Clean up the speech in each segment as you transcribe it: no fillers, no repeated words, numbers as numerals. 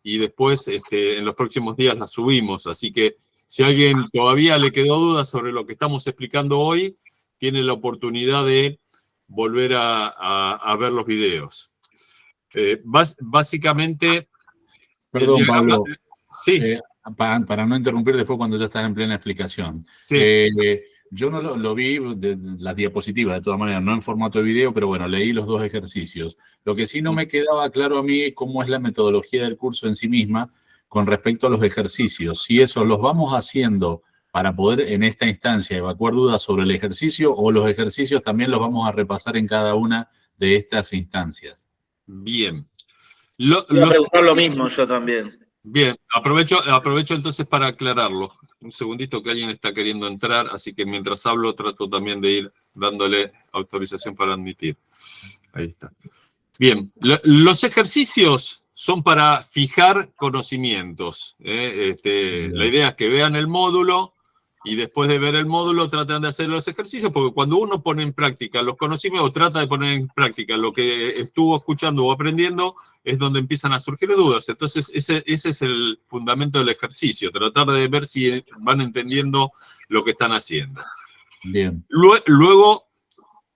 y después en los próximos días las subimos. Así que si a alguien todavía le quedó duda sobre lo que estamos explicando hoy, tiene la oportunidad de volver a ver los videos. Básicamente, Perdón, el diagrama, Pablo. sí. Para no interrumpir después cuando ya estás en plena explicación. Sí. Yo no lo vi de las diapositivas, de todas maneras, no en formato de video, pero bueno, leí los dos ejercicios. Lo que sí no me quedaba claro a mí cómo es la metodología del curso en sí misma con respecto a los ejercicios. Si eso los vamos haciendo para poder en esta instancia evacuar dudas sobre el ejercicio o los ejercicios también los vamos a repasar en cada una de estas instancias. Bien. Voy a preguntar lo mismo yo también. Bien, aprovecho entonces para aclararlo. Un segundito que alguien está queriendo entrar, así que mientras hablo trato también de ir dándole autorización para admitir. Ahí está. Bien, los ejercicios son para fijar conocimientos. La idea es que vean el módulo y después de ver el módulo tratan de hacer los ejercicios, porque cuando uno pone en práctica los conocimientos o trata de poner en práctica lo que estuvo escuchando o aprendiendo, es donde empiezan a surgir dudas. Entonces, ese es el fundamento del ejercicio, tratar de ver si van entendiendo lo que están haciendo. Bien. Luego,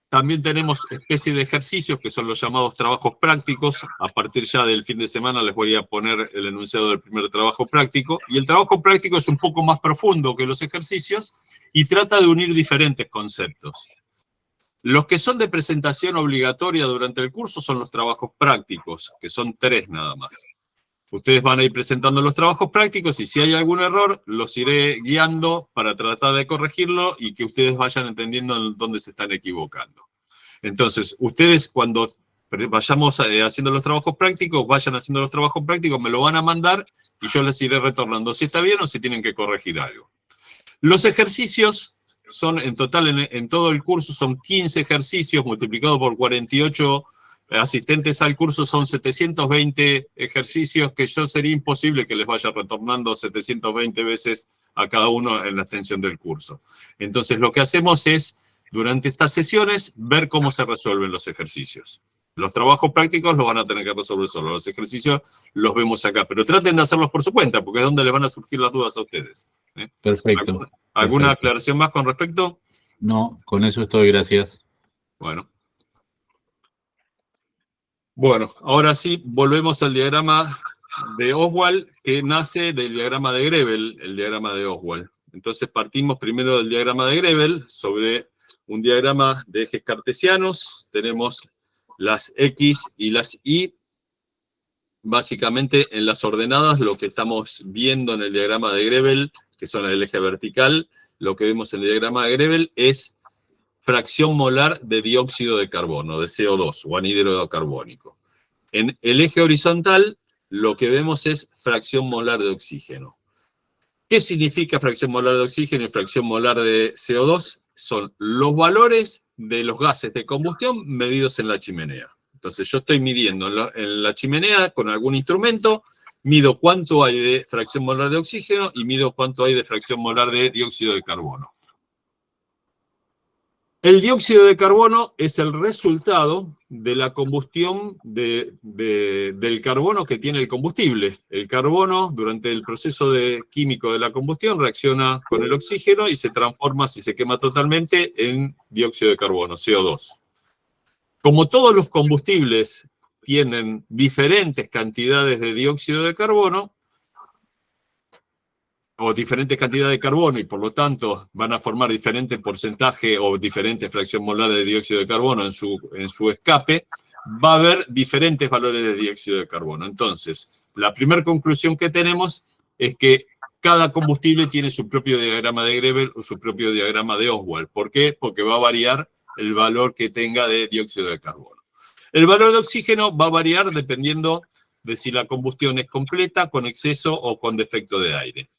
también tenemos especie de ejercicios que son los llamados trabajos prácticos. A partir ya del fin de semana les voy a poner el enunciado del primer trabajo práctico. Y el trabajo práctico es un poco más profundo que los ejercicios y trata de unir diferentes conceptos. Los que son de presentación obligatoria durante el curso son los trabajos prácticos, que son 3 nada más. Ustedes van a ir presentando los trabajos prácticos y si hay algún error, los iré guiando para tratar de corregirlo y que ustedes vayan entendiendo dónde se están equivocando. Entonces, ustedes cuando vayamos haciendo los trabajos prácticos, vayan haciendo los trabajos prácticos, me lo van a mandar y yo les iré retornando si está bien o si tienen que corregir algo. Los ejercicios son, en total, en todo el curso, son 15 ejercicios multiplicado por 48 asistentes al curso, son 720 ejercicios que yo sería imposible que les vaya retornando 720 veces a cada uno en la extensión del curso. Entonces, lo que hacemos es, durante estas sesiones, ver cómo se resuelven los ejercicios. Los trabajos prácticos los van a tener que resolver solo, los ejercicios los vemos acá, pero traten de hacerlos por su cuenta, porque es donde les van a surgir las dudas a ustedes. Perfecto. ¿Alguna aclaración más con respecto? No, con eso estoy, gracias. Bueno, ahora sí, volvemos al diagrama de Oswald, que nace del diagrama de Grebel, el diagrama de Oswald. Entonces partimos primero del diagrama de Grebel, sobre un diagrama de ejes cartesianos. Tenemos las X y las Y. Básicamente, en las ordenadas, lo que estamos viendo en el diagrama de Grebel, que son el eje vertical, lo que vemos en el diagrama de Grebel es fracción molar de dióxido de carbono, de CO2, o anhídrido carbónico. En el eje horizontal, lo que vemos es fracción molar de oxígeno. ¿Qué significa fracción molar de oxígeno y fracción molar de CO2? Son los valores de los gases de combustión medidos en la chimenea. Entonces, yo estoy midiendo en la chimenea con algún instrumento, mido cuánto hay de fracción molar de oxígeno y mido cuánto hay de fracción molar de dióxido de carbono. El dióxido de carbono es el resultado de la combustión del carbono que tiene el combustible. El carbono, durante el proceso químico de la combustión, reacciona con el oxígeno y se transforma, si se quema totalmente, en dióxido de carbono, CO2. Como todos los combustibles tienen diferentes cantidades de dióxido de carbono, o diferentes cantidades de carbono y por lo tanto van a formar diferente porcentaje o diferente fracción molar de dióxido de carbono en su escape, va a haber diferentes valores de dióxido de carbono. Entonces, la primera conclusión que tenemos es que cada combustible tiene su propio diagrama de Grebel o su propio diagrama de Oswald. ¿Por qué? Porque va a variar el valor que tenga de dióxido de carbono. El valor de oxígeno va a variar dependiendo de si la combustión es completa, con exceso o con defecto de aire.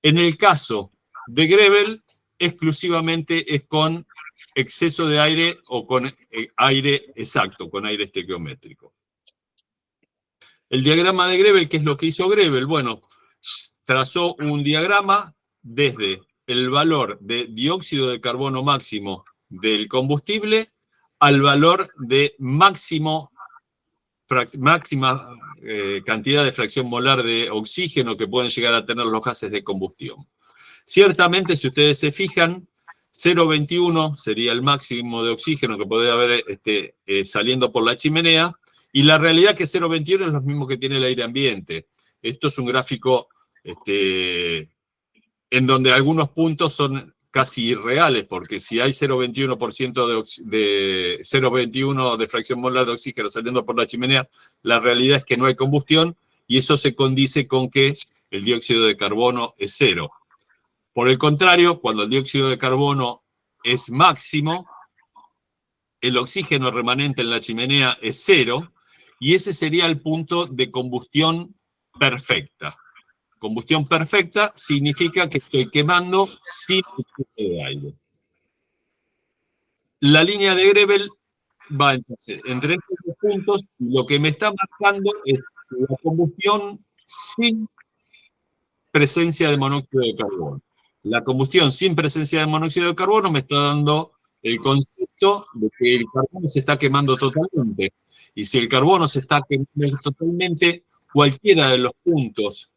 En el caso de Grebel, exclusivamente es con exceso de aire o con aire exacto, con aire estequiométrico. El diagrama de Grebel, ¿qué es lo que hizo Grebel? Bueno, trazó un diagrama desde el valor de dióxido de carbono máximo del combustible al valor de máximo máxima cantidad de fracción molar de oxígeno que pueden llegar a tener los gases de combustión. Ciertamente, si ustedes se fijan, 0,21 sería el máximo de oxígeno que podría haber saliendo por la chimenea, y la realidad es que 0,21 es lo mismo que tiene el aire ambiente. Esto es un gráfico en donde algunos puntos son casi irreales, porque si hay 0,21% de 0,21 de fracción molar de oxígeno saliendo por la chimenea, la realidad es que no hay combustión, y eso se condice con que el dióxido de carbono es cero. Por el contrario, cuando el dióxido de carbono es máximo, el oxígeno remanente en la chimenea es cero, y ese sería el punto de combustión perfecta. Combustión perfecta significa que estoy quemando sin exceso de aire. La línea de Grebel va entonces entre estos dos puntos, y lo que me está marcando es la combustión sin presencia de monóxido de carbono. La combustión sin presencia de monóxido de carbono me está dando el concepto de que el carbono se está quemando totalmente. Y si el carbono se está quemando totalmente, cualquiera de los puntos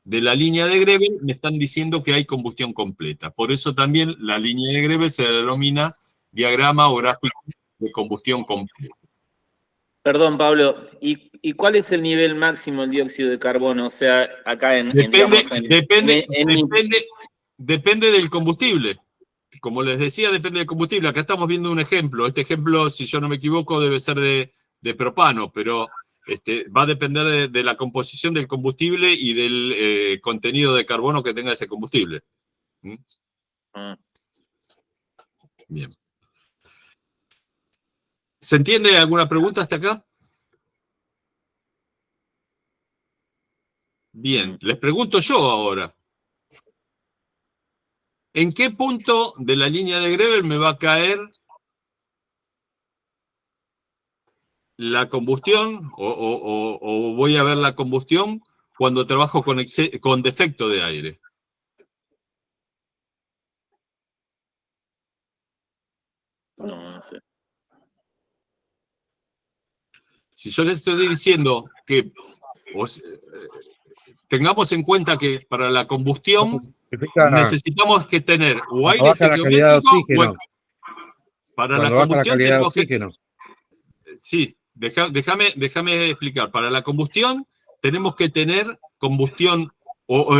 de la línea de Grebel me están diciendo que hay combustión completa. Por eso también la línea de Grebel se denomina diagrama o gráfico de combustión completa. Perdón, Pablo, ¿y cuál es el nivel máximo del dióxido de carbono? O sea, acá Depende del combustible. Como les decía, depende del combustible. Acá estamos viendo un ejemplo. Este ejemplo, si yo no me equivoco, debe ser de propano, pero va a depender de la composición del combustible y del contenido de carbono que tenga ese combustible. ¿Mm? Bien. ¿Se entiende alguna pregunta hasta acá? Bien, les pregunto yo ahora. ¿En qué punto de la línea de Grebel me va a caer la combustión o voy a ver la combustión cuando trabajo con defecto de aire? No sé. Si yo les estoy diciendo que tengamos en cuenta que para la combustión necesitamos que tener o aire estequiométrico para la combustión tenemos que... Sí, déjame explicar. Para la combustión tenemos que tener combustión o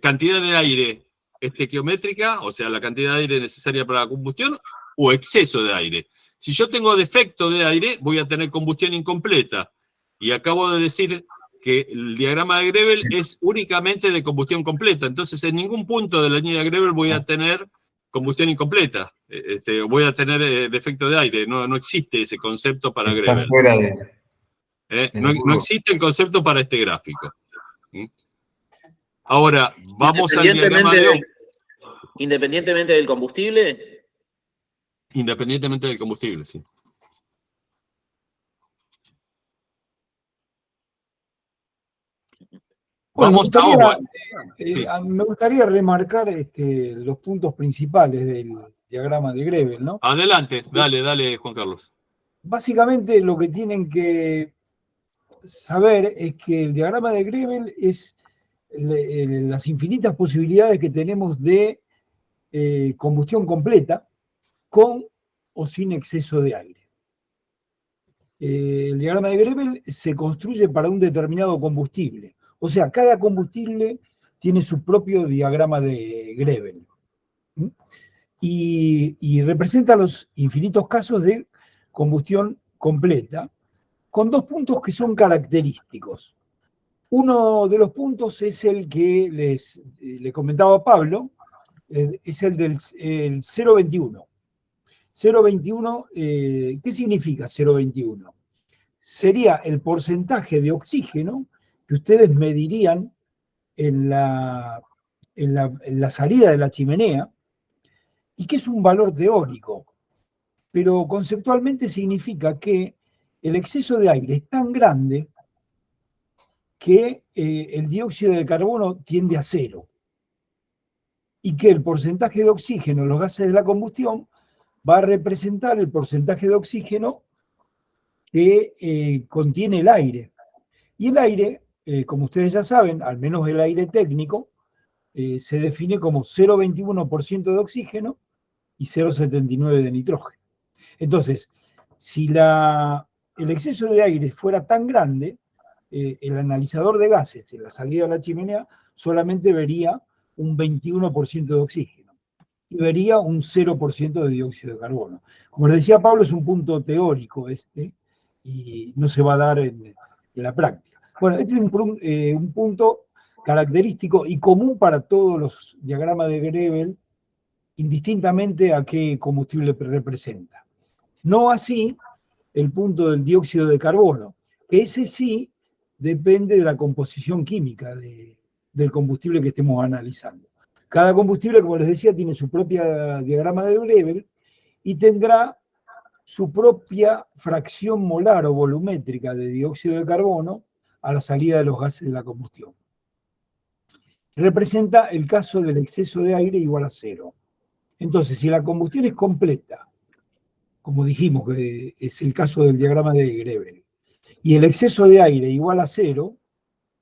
cantidad de aire estequiométrica, o sea, la cantidad de aire necesaria para la combustión, o exceso de aire. Si yo tengo defecto de aire, voy a tener combustión incompleta. Y acabo de decir que el diagrama de Grebel es únicamente de combustión completa. Entonces, en ningún punto de la línea de Grebel voy a tener combustión incompleta. Voy a tener defecto de aire. No existe ese concepto para Grebel. Está fuera de... No existe el concepto para este gráfico. Ahora, vamos al diagrama de Ohm. ¿Independientemente del combustible? Independientemente del combustible, sí. Bueno, vamos a Ohm. Sí. Me gustaría remarcar los puntos principales del diagrama de Grebel, ¿no? Adelante, dale, Juan Carlos. Básicamente lo que tienen que saber es que el diagrama de Grebel es las infinitas posibilidades que tenemos de combustión completa con o sin exceso de aire. El diagrama de Grebel se construye para un determinado combustible. O sea, cada combustible tiene su propio diagrama de Grebel. Y representa los infinitos casos de combustión completa, con dos puntos que son característicos. Uno de los puntos es el que le comentaba Pablo, es el del 0,21. 0,21, ¿qué significa 0,21? Sería el porcentaje de oxígeno que ustedes medirían en la salida de la chimenea, y que es un valor teórico, pero conceptualmente significa que el exceso de aire es tan grande que el dióxido de carbono tiende a cero, y que el porcentaje de oxígeno en los gases de la combustión va a representar el porcentaje de oxígeno que contiene el aire. Y el aire, como ustedes ya saben, al menos el aire técnico, se define como 0,21% de oxígeno y 0,79% de nitrógeno. Entonces, si el exceso de aire fuera tan grande, el analizador de gases en la salida de la chimenea solamente vería un 21% de oxígeno y vería un 0% de dióxido de carbono. Como les decía Pablo, es un punto teórico y no se va a dar en la práctica. Bueno, este es un punto característico y común para todos los diagramas de Grevel, indistintamente a qué combustible representa. No así el punto del dióxido de carbono, que ese sí depende de la composición química del combustible que estemos analizando. Cada combustible, como les decía, tiene su propio diagrama de Grevel y tendrá su propia fracción molar o volumétrica de dióxido de carbono a la salida de los gases de la combustión. Representa el caso del exceso de aire igual a 0. Entonces, si la combustión es completa, como dijimos que es el caso del diagrama de Grevel, y el exceso de aire igual a 0,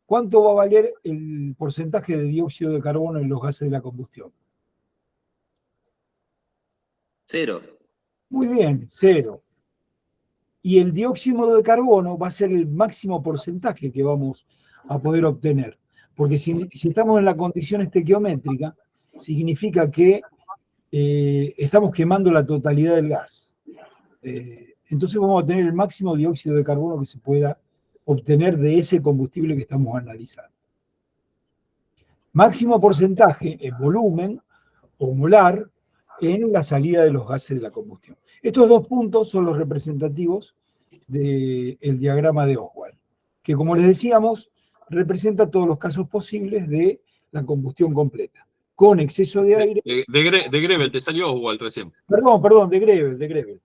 ¿cuánto va a valer el porcentaje de dióxido de carbono en los gases de la combustión? 0. Muy bien, 0. Y el dióxido de carbono va a ser el máximo porcentaje que vamos a poder obtener. Porque si estamos en la condición estequiométrica, significa que estamos quemando la totalidad del gas. Entonces vamos a tener el máximo dióxido de carbono que se pueda obtener de ese combustible que estamos analizando. Máximo porcentaje en volumen o molar en la salida de los gases de la combustión. Estos dos puntos son los representativos del diagrama de Oswald, que como les decíamos, representa todos los casos posibles de la combustión completa, con exceso de aire. De Grevel, te salió Oswald recién. Perdón, de Grevel.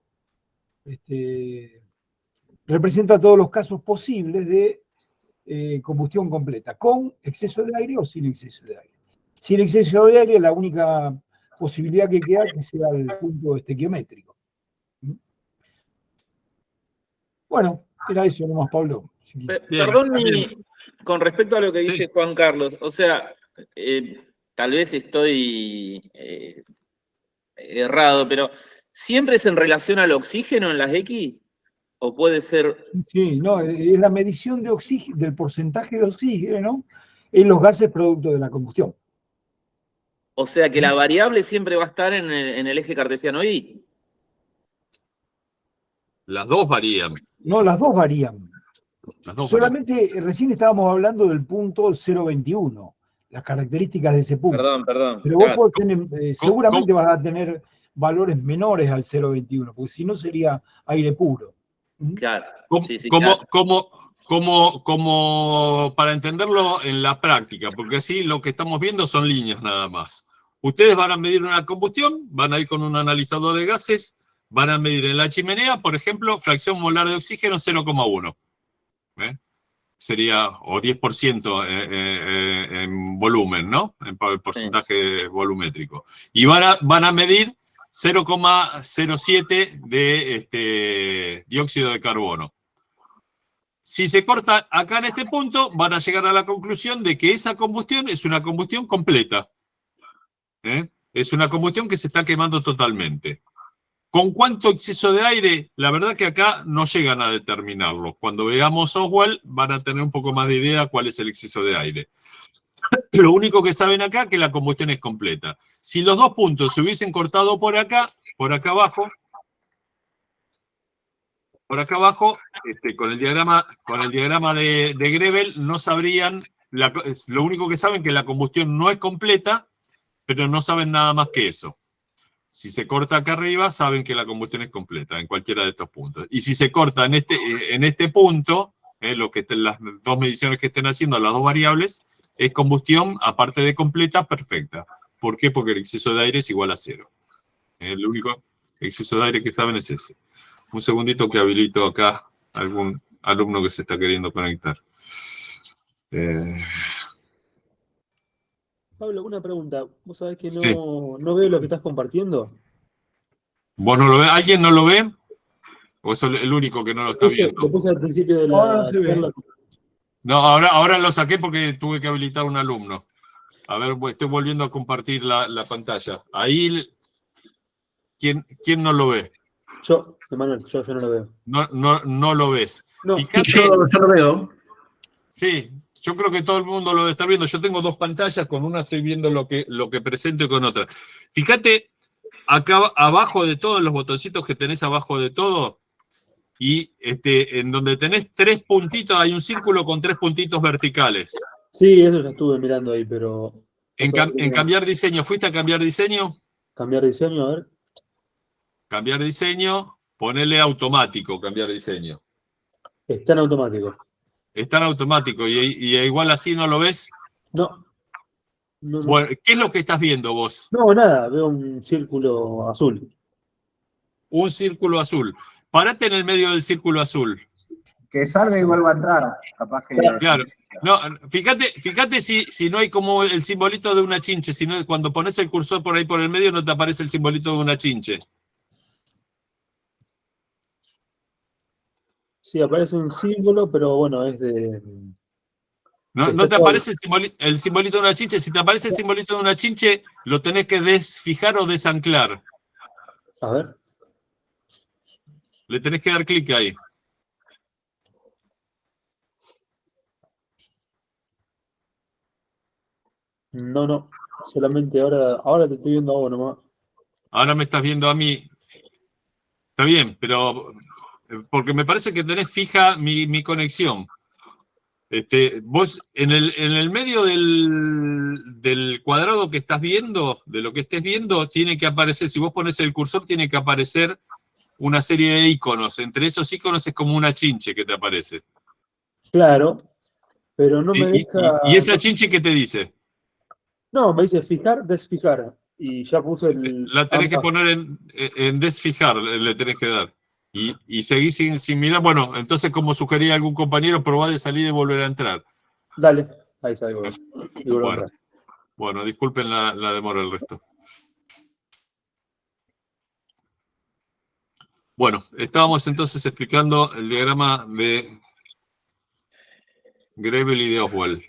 Representa todos los casos posibles de combustión completa, con exceso de aire o sin exceso de aire. Sin exceso de aire, la única posibilidad que queda que sea el punto estequiométrico. Bueno, era eso nomás, Pablo. Perdón, con respecto a lo que dice Juan Carlos, o sea, tal vez estoy errado, pero ¿siempre es en relación al oxígeno en las X? ¿O puede ser...? Sí, no, es la medición de oxígeno, del porcentaje de oxígeno en los gases producto de la combustión. O sea que la variable siempre va a estar en el eje cartesiano Y. Las dos varían. No, las dos varían. Solamente varían. recién estábamos hablando del punto 0,21, las características de ese punto. Perdón. Pero vos podés tener, seguramente vas a tener valores menores al 0,21, porque si no sería aire puro. Claro. Como para entenderlo en la práctica, porque así lo que estamos viendo son líneas nada más. Ustedes van a medir una combustión, van a ir con un analizador de gases, van a medir en la chimenea, por ejemplo, fracción molar de oxígeno 0,1. Sería, o 10% en volumen, ¿no? En porcentaje volumétrico. Y van a medir 0,07 de dióxido de carbono. Si se corta acá en este punto, van a llegar a la conclusión de que esa combustión es una combustión completa. Es una combustión que se está quemando totalmente. ¿Con cuánto exceso de aire? La verdad que acá no llegan a determinarlo. Cuando veamos Oswald van a tener un poco más de idea cuál es el exceso de aire. Lo único que saben acá es que la combustión es completa. Si los dos puntos se hubiesen cortado por acá abajo, con el diagrama de Grevel, no sabrían, lo único que saben es que la combustión no es completa, pero no saben nada más que eso. Si se corta acá arriba, saben que la combustión es completa en cualquiera de estos puntos. Y si se corta en este punto, las dos mediciones que estén haciendo, las dos variables, es combustión, aparte de completa, perfecta. ¿Por qué? Porque el exceso de aire es igual a 0. El único exceso de aire que saben es ese. Un segundito que habilito acá a algún alumno que se está queriendo conectar. Pablo, una pregunta. ¿Vos sabés que no veo lo que estás compartiendo? ¿Vos no lo ves? ¿Alguien no lo ve? O es el único que no lo está Lo viendo. puse al principio de Ahora no la se ve. charla. No, ahora lo saqué porque tuve que habilitar un alumno. A ver, estoy volviendo a compartir la pantalla. Ahí, ¿quién no lo ve? Yo, Emanuel, yo no lo veo. No lo ves. No, Fíjate, Yo lo veo. sí, yo creo que todo el mundo lo está viendo. Yo tengo dos pantallas, con una estoy viendo lo que presento y con otra. Fíjate, acá abajo de todos los botoncitos que tenés abajo de todo, y en donde tenés 3 puntitos, hay un círculo con 3 puntitos verticales. sí, eso ya estuve mirando ahí, pero. En cambiar diseño, ¿fuiste a cambiar diseño? Cambiar diseño, a ver. Cambiar diseño, ponele automático, cambiar diseño. Está en automático. Está en automático y igual así no lo ves. No. No, Bueno, ¿qué es lo que estás viendo vos? no, nada, veo un círculo azul. Un círculo azul. Parate en el medio del círculo azul. Que salga y vuelva a entrar. Capaz que. Claro. No, fíjate si no hay como el simbolito de una chinche, sino cuando pones el cursor por ahí por el medio no te aparece el simbolito de una chinche. Sí, aparece un símbolo, pero bueno, es de. No te aparece el simbolito de una chinche. Si te aparece el simbolito de una chinche, lo tenés que desfijar o desanclar. A ver. Le tenés que dar clic ahí. No. Solamente ahora te estoy viendo a vos nomás. Ahora me estás viendo a mí. Está bien, pero porque me parece que tenés fija mi conexión. Vos en el medio del cuadrado que estás viendo, de lo que estés viendo, tiene que aparecer, si vos pones el cursor, tiene que aparecer una serie de iconos. Entre esos iconos es como una chinche que te aparece. Claro, pero no me deja. ¿Y esa chinche qué te dice? No, me dice fijar, desfijar. Y ya puse el. La tenés que poner en desfijar, le tenés que dar. Y seguís sin mirar. Bueno, entonces, como sugería algún compañero, probá de salir y volver a entrar. Dale, ahí salgo. Y vuelvo a entrar. Bueno, disculpen la demora del resto. Bueno, estábamos entonces explicando el diagrama de Grebel y de Oswald.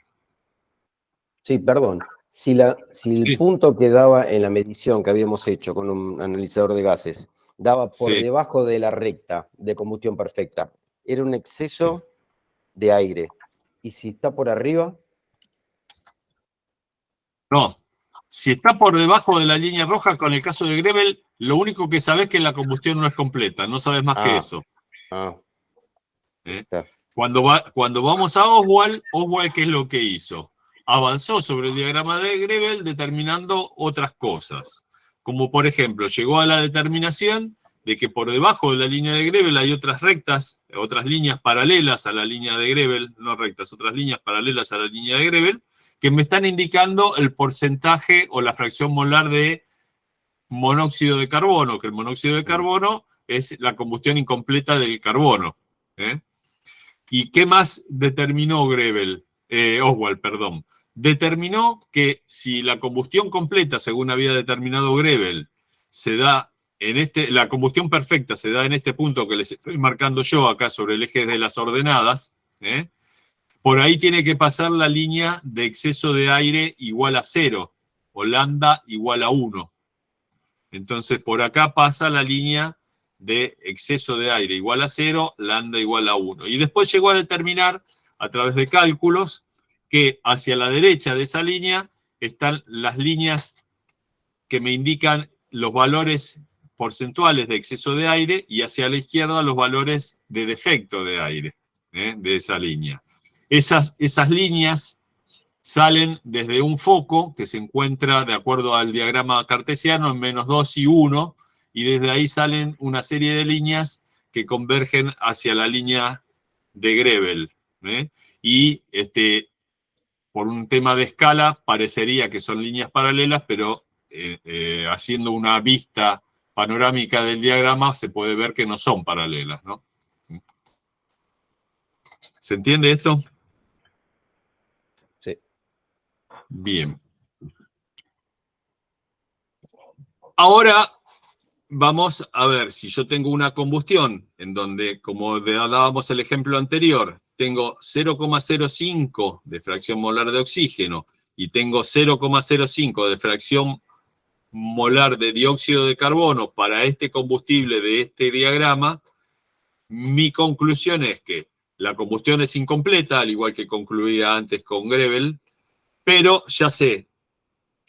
Sí, perdón. Si el punto que daba en la medición que habíamos hecho con un analizador de gases daba por debajo de la recta de combustión perfecta, era un exceso de aire. ¿Y si está por arriba? No. Si está por debajo de la línea roja, con el caso de Grebel, lo único que sabés es que la combustión no es completa, no sabes más que eso. Cuando vamos a Oswald, ¿qué es lo que hizo? Avanzó sobre el diagrama de Grebel determinando otras cosas. Como por ejemplo, llegó a la determinación de que por debajo de la línea de Grebel hay otras rectas, otras líneas paralelas a la línea de Grebel, no rectas, otras líneas paralelas a la línea de Grebel, que me están indicando el porcentaje o la fracción molar de monóxido de carbono, que el monóxido de carbono es la combustión incompleta del carbono. ¿Y qué más determinó Oswald, perdón? Determinó que si la combustión completa, según había determinado Grebel, se da la combustión perfecta se da en este punto que les estoy marcando yo acá sobre el eje de las ordenadas, por ahí tiene que pasar la línea de exceso de aire igual a 0, o lambda igual a 1. Entonces, por acá pasa la línea de exceso de aire igual a 0, lambda igual a 1. Y después llegó a determinar, a través de cálculos, que hacia la derecha de esa línea están las líneas que me indican los valores porcentuales de exceso de aire y hacia la izquierda los valores de defecto de aire de esa línea. Esas líneas salen desde un foco que se encuentra, de acuerdo al diagrama cartesiano, en -2 y 1, y desde ahí salen una serie de líneas que convergen hacia la línea de Grebel. Y por un tema de escala, parecería que son líneas paralelas, pero haciendo una vista panorámica del diagrama, se puede ver que no son paralelas, ¿no? ¿Se entiende esto? Sí. Bien. Ahora vamos a ver, si yo tengo una combustión en donde, como dábamos el ejemplo anterior, tengo 0,05 de fracción molar de oxígeno y tengo 0,05 de fracción molar de dióxido de carbono para este combustible de este diagrama, mi conclusión es que la combustión es incompleta, al igual que concluía antes con Grevel, pero ya sé,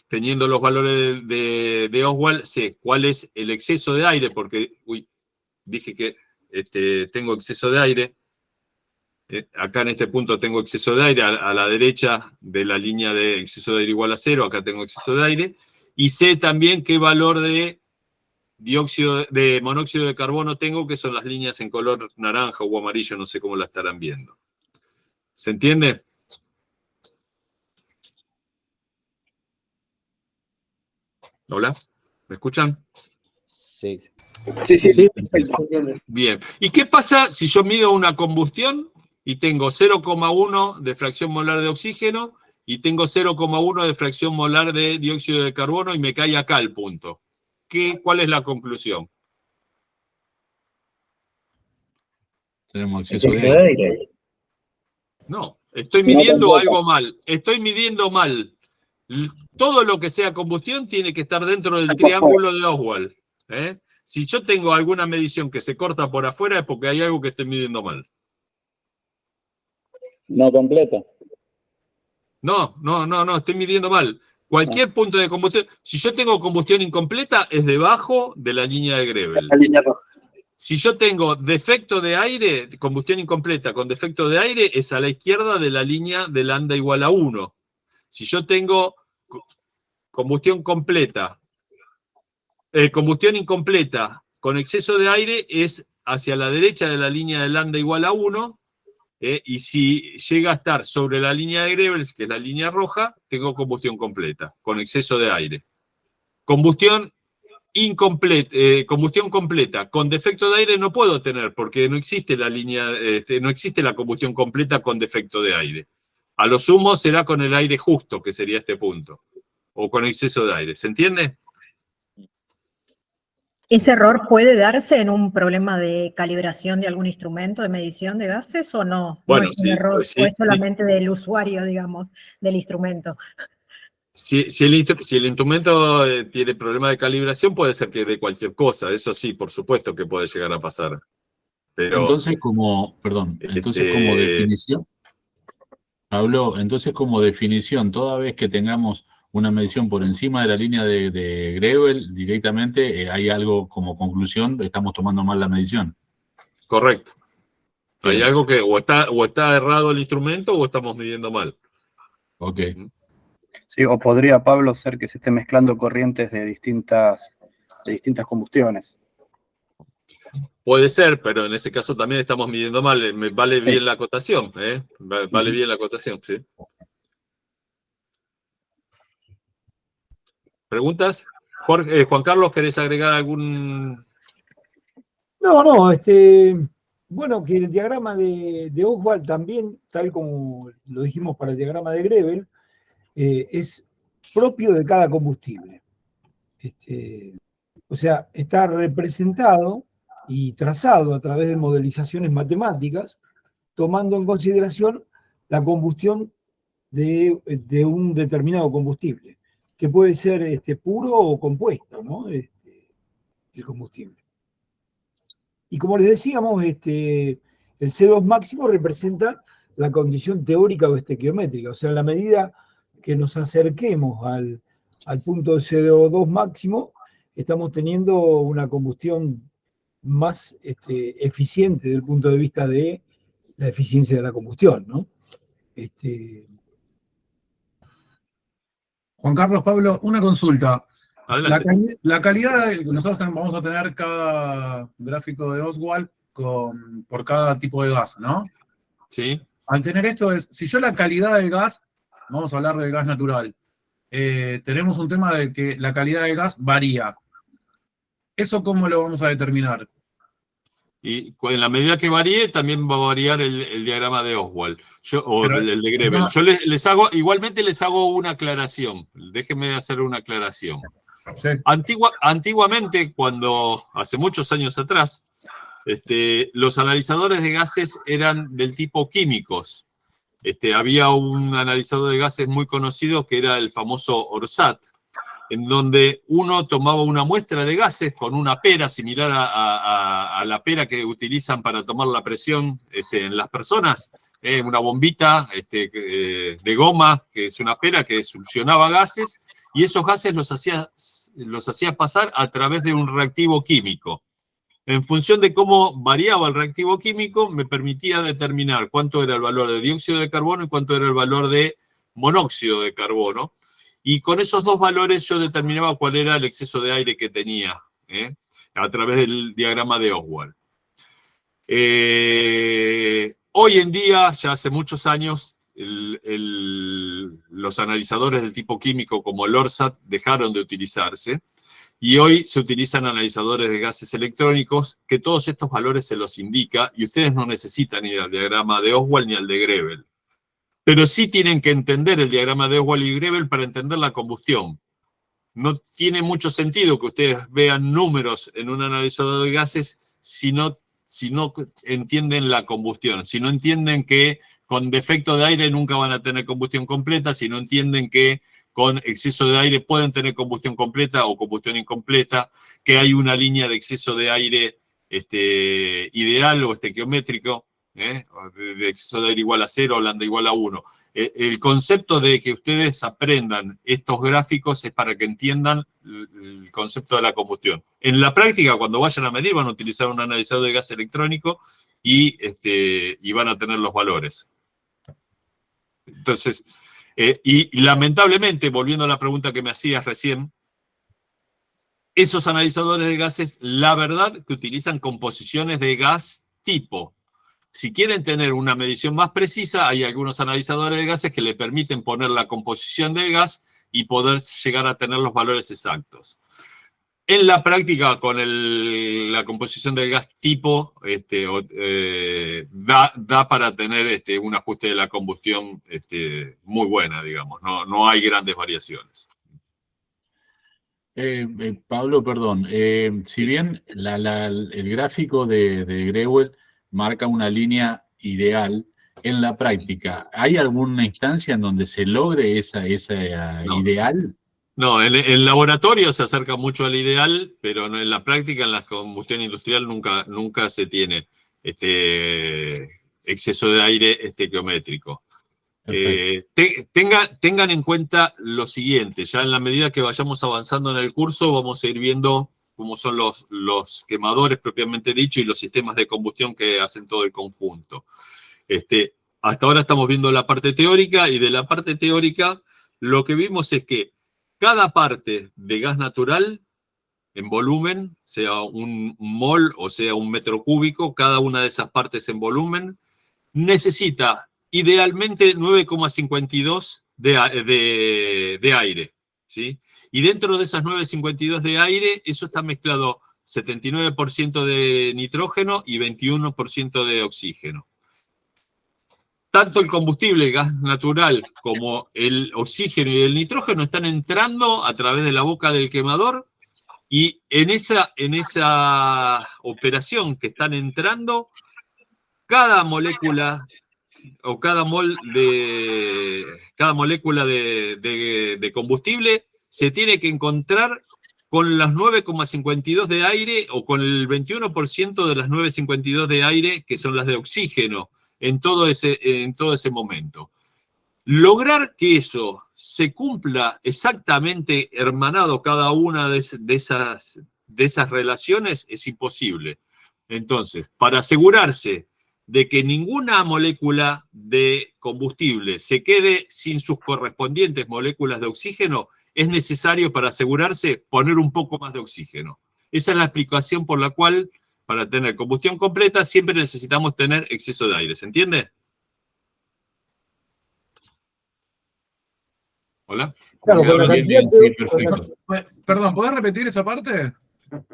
teniendo los valores de Oswald, sé cuál es el exceso de aire, porque dije que tengo exceso de aire. Acá en este punto tengo exceso de aire, a la derecha de la línea de exceso de aire igual a 0, acá tengo exceso de aire, y sé también qué valor de monóxido de carbono tengo, que son las líneas en color naranja o amarillo, no sé cómo la estarán viendo. ¿Se entiende? ¿Hola? ¿Me escuchan? Sí. Sí, perfecto. Bien. ¿Y qué pasa si yo mido una combustión y tengo 0,1 de fracción molar de oxígeno y tengo 0,1 de fracción molar de dióxido de carbono y me cae acá el punto? ¿Cuál es la conclusión? Tenemos exceso de aire. No, estoy midiendo algo mal. Estoy midiendo mal. Todo lo que sea combustión tiene que estar dentro del triángulo de Oswald. Si yo tengo alguna medición que se corta por afuera es porque hay algo que estoy midiendo mal. No completa. No, estoy midiendo mal. Cualquier punto de combustión, si yo tengo combustión incompleta, es debajo de la línea de Grevel. La línea roja. Si yo tengo defecto de aire, combustión incompleta con defecto de aire, es a la izquierda de la línea de lambda igual a 1. Si yo tengo combustión incompleta con exceso de aire, es hacia la derecha de la línea de lambda igual a 1. Y si llega a estar sobre la línea de Grevel, que es la línea roja, tengo combustión completa, con exceso de aire. Combustión completa, con defecto de aire no puedo tener, porque no existe no existe la combustión completa con defecto de aire. A lo sumo será con el aire justo, que sería este punto, o con exceso de aire. ¿Se entiende? ¿Ese error puede darse en un problema de calibración de algún instrumento de medición de gases o no? Bueno, no es un error, sí, o es solamente del usuario, digamos, del instrumento. Si el instrumento tiene problema de calibración, puede ser que dé cualquier cosa. Eso sí, por supuesto que puede llegar a pasar. Pero, entonces, como definición, Pablo, entonces como definición, toda vez que tengamos una medición por encima de la línea de Grevel, directamente hay algo como conclusión, estamos tomando mal la medición. Correcto. Hay Bien. algo que o está errado el instrumento o estamos midiendo mal. Ok. Sí, o podría, Pablo, ser que se esté mezclando corrientes de distintas combustiones. Puede ser, pero en ese caso también estamos midiendo mal. Me vale bien la acotación, ¿eh? Vale bien la acotación, sí. ¿Preguntas? Juan Carlos, ¿querés agregar algún...? No, bueno, que el diagrama de Oswald también, tal como lo dijimos para el diagrama de Grevel, es propio de cada combustible. O sea, está representado y trazado a través de modelizaciones matemáticas, tomando en consideración la combustión de un determinado combustible, que puede ser puro o compuesto, ¿no? El combustible. Y como les decíamos, el C2 máximo representa la condición teórica o estequiométrica, o sea, en la medida que nos acerquemos al punto de CO2 máximo, estamos teniendo una combustión más eficiente desde el punto de vista de la eficiencia de la combustión, ¿no? Juan Carlos, Pablo, una consulta. La calidad, nosotros vamos a tener cada gráfico de Oswald por cada tipo de gas, ¿no? Sí. Al tener esto, si yo la calidad del gas, vamos a hablar del gas natural, tenemos un tema de que la calidad del gas varía. ¿Eso cómo lo vamos a determinar? Y en la medida que varíe, también va a variar el diagrama de Oswald, el de Grevel. Yo igualmente les hago una aclaración. Déjenme hacer una aclaración. Sí. Antiguamente, hace muchos años atrás, los analizadores de gases eran del tipo químicos. Había un analizador de gases muy conocido que era el famoso ORSAT, en donde uno tomaba una muestra de gases con una pera similar a la pera que utilizan para tomar la presión en las personas, una bombita de goma, que es una pera que succionaba gases, y esos gases los hacía pasar a través de un reactivo químico. En función de cómo variaba el reactivo químico, me permitía determinar cuánto era el valor de dióxido de carbono y cuánto era el valor de monóxido de carbono. Y con esos dos valores yo determinaba cuál era el exceso de aire que tenía, a través del diagrama de Oswald. Hoy en día, ya hace muchos años, los analizadores del tipo químico como el ORSAT dejaron de utilizarse. Y hoy se utilizan analizadores de gases electrónicos que todos estos valores se los indica y ustedes no necesitan ir al diagrama de Oswald ni al de Grevel. Pero sí tienen que entender el diagrama de Oswald y Grevel para entender la combustión. No tiene mucho sentido que ustedes vean números en un analizador de gases si no entienden la combustión, si no entienden que con defecto de aire nunca van a tener combustión completa, si no entienden que con exceso de aire pueden tener combustión completa o combustión incompleta, que hay una línea de exceso de aire ideal o estequiométrico, de exceso de aire igual a 0 o lambda igual a 1. El concepto de que ustedes aprendan estos gráficos es para que entiendan el concepto de la combustión. En la práctica, cuando vayan a medir, van a utilizar un analizador de gas electrónico y van a tener los valores. Entonces, y lamentablemente, volviendo a la pregunta que me hacías recién, esos analizadores de gases, la verdad que utilizan composiciones de gas tipo. Si quieren tener una medición más precisa, hay algunos analizadores de gases que le permiten poner la composición del gas y poder llegar a tener los valores exactos. En la práctica, con la composición del gas tipo, da para tener un ajuste de la combustión muy buena, digamos. No hay grandes variaciones. Pablo, perdón. Si bien el gráfico de Grevel marca una línea ideal, en la práctica, ¿hay alguna instancia en donde se logre esa ideal? No, en el laboratorio se acerca mucho al ideal, pero en la práctica, en la combustión industrial, nunca se tiene exceso de aire estequiométrico. Tengan en cuenta lo siguiente, ya en la medida que vayamos avanzando en el curso, vamos a ir viendo cómo son los quemadores propiamente dicho y los sistemas de combustión que hacen todo el conjunto. Hasta ahora estamos viendo la parte teórica, y de la parte teórica lo que vimos es que cada parte de gas natural en volumen, sea un mol o sea un metro cúbico, cada una de esas partes en volumen, necesita idealmente 9,52 de aire, ¿sí? Y dentro de esas 9,52 de aire, eso está mezclado 79% de nitrógeno y 21% de oxígeno. Tanto el combustible, el gas natural, como el oxígeno y el nitrógeno están entrando a través de la boca del quemador, y en esa operación que están entrando, cada molécula o cada molécula de combustible se tiene que encontrar con las 9,52 de aire o con el 21% de las 9,52 de aire, que son las de oxígeno, en todo ese momento. Lograr que eso se cumpla exactamente hermanado cada una de esas relaciones es imposible. Entonces, para asegurarse de que ninguna molécula de combustible se quede sin sus correspondientes moléculas de oxígeno, es necesario, para asegurarse, poner un poco más de oxígeno. Esa es la explicación por la cual, para tener combustión completa, siempre necesitamos tener exceso de aire. ¿Se entiende? ¿Hola? Claro, con la cantidad sí, perfecto. Perdón, ¿podés repetir esa parte?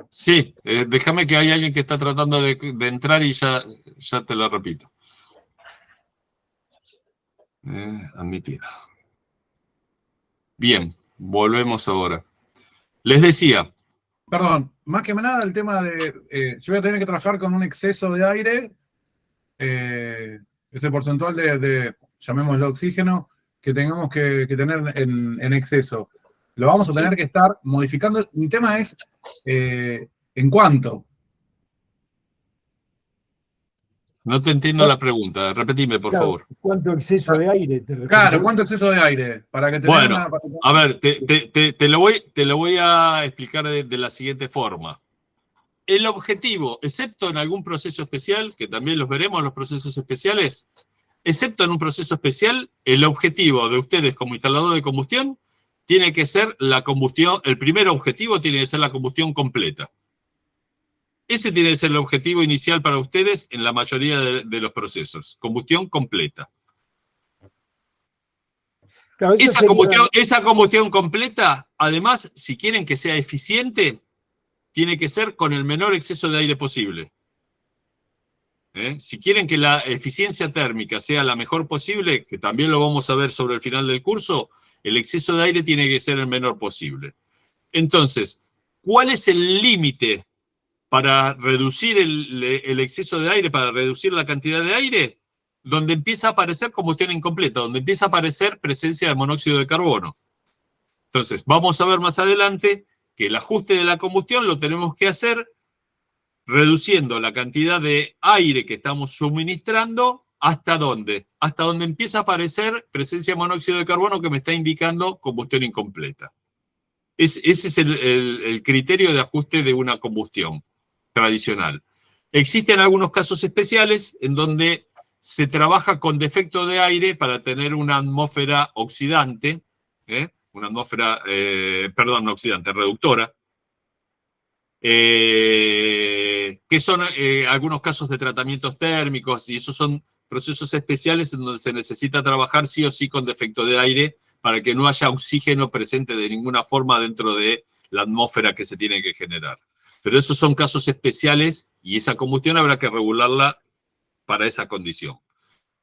Sí, déjame, que hay alguien que está tratando de entrar y ya te lo repito. Admitir. Bien, volvemos ahora. Les decía. Perdón, más que nada el tema de, yo voy a tener que trabajar con un exceso de aire, ese porcentual de llamémoslo oxígeno, que tengamos que tener en exceso. Lo vamos a tener que estar modificando. Mi tema es, ¿en cuánto? No te entiendo la pregunta, repetime, por favor. ¿Cuánto exceso de aire te refieres? Claro, ¿cuánto exceso de aire? Para que bueno, a ver, te lo voy a explicar de la siguiente forma. El objetivo, excepto en algún proceso especial, que también los veremos en los procesos especiales, excepto en un proceso especial, el objetivo de ustedes como instalador de combustión tiene que ser la combustión, el primer objetivo tiene que ser la combustión completa. Ese tiene que ser el objetivo inicial para ustedes en la mayoría de los procesos, combustión completa. Claro, esa combustión completa, además, si quieren que sea eficiente, tiene que ser con el menor exceso de aire posible. Si quieren que la eficiencia térmica sea la mejor posible, que también lo vamos a ver sobre el final del curso, el exceso de aire tiene que ser el menor posible. Entonces, ¿cuál es el límite para reducir el exceso de aire, para reducir la cantidad de aire? Donde empieza a aparecer combustión incompleta, donde empieza a aparecer presencia de monóxido de carbono. Entonces, vamos a ver más adelante que el ajuste de la combustión lo tenemos que hacer reduciendo la cantidad de aire que estamos suministrando. ¿Hasta dónde? Hasta donde empieza a aparecer presencia de monóxido de carbono que me está indicando combustión incompleta. Ese es el criterio de ajuste de una combustión tradicional. Existen algunos casos especiales en donde se trabaja con defecto de aire para tener una atmósfera oxidante, una atmósfera, perdón, no oxidante, reductora, que son algunos casos de tratamientos térmicos, y esos son procesos especiales en donde se necesita trabajar sí o sí con defecto de aire para que no haya oxígeno presente de ninguna forma dentro de la atmósfera que se tiene que generar. Pero esos son casos especiales y esa combustión habrá que regularla para esa condición.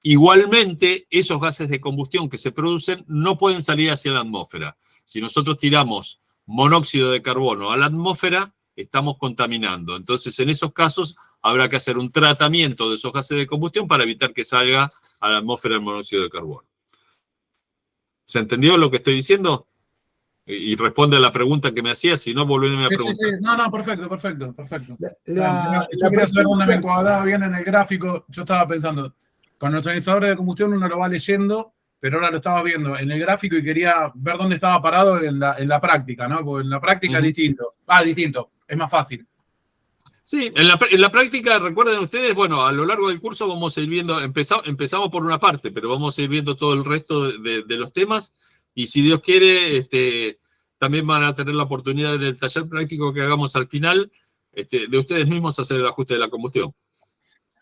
Igualmente, esos gases de combustión que se producen no pueden salir hacia la atmósfera. Si nosotros tiramos monóxido de carbono a la atmósfera, estamos contaminando. Entonces, en esos casos, habrá que hacer un tratamiento de esos gases de combustión para evitar que salga a la atmósfera el monóxido de carbono. ¿Se entendió lo que estoy diciendo? Y responde a la pregunta que me hacía, si no, volveme a preguntar. Sí. No, perfecto. Yo quería saber dónde me encuadraba bien en el gráfico. Yo estaba pensando, con los ionizadores de combustión uno lo va leyendo, pero ahora lo estaba viendo en el gráfico y quería ver dónde estaba parado en la práctica, ¿no? Porque en la práctica es distinto. Distinto, es más fácil. Sí, en la práctica, recuerden ustedes, bueno, a lo largo del curso vamos a ir viendo, empezamos por una parte, pero vamos a ir viendo todo el resto de los temas, y si Dios quiere, también van a tener la oportunidad en el taller práctico que hagamos al final, de ustedes mismos hacer el ajuste de la combustión.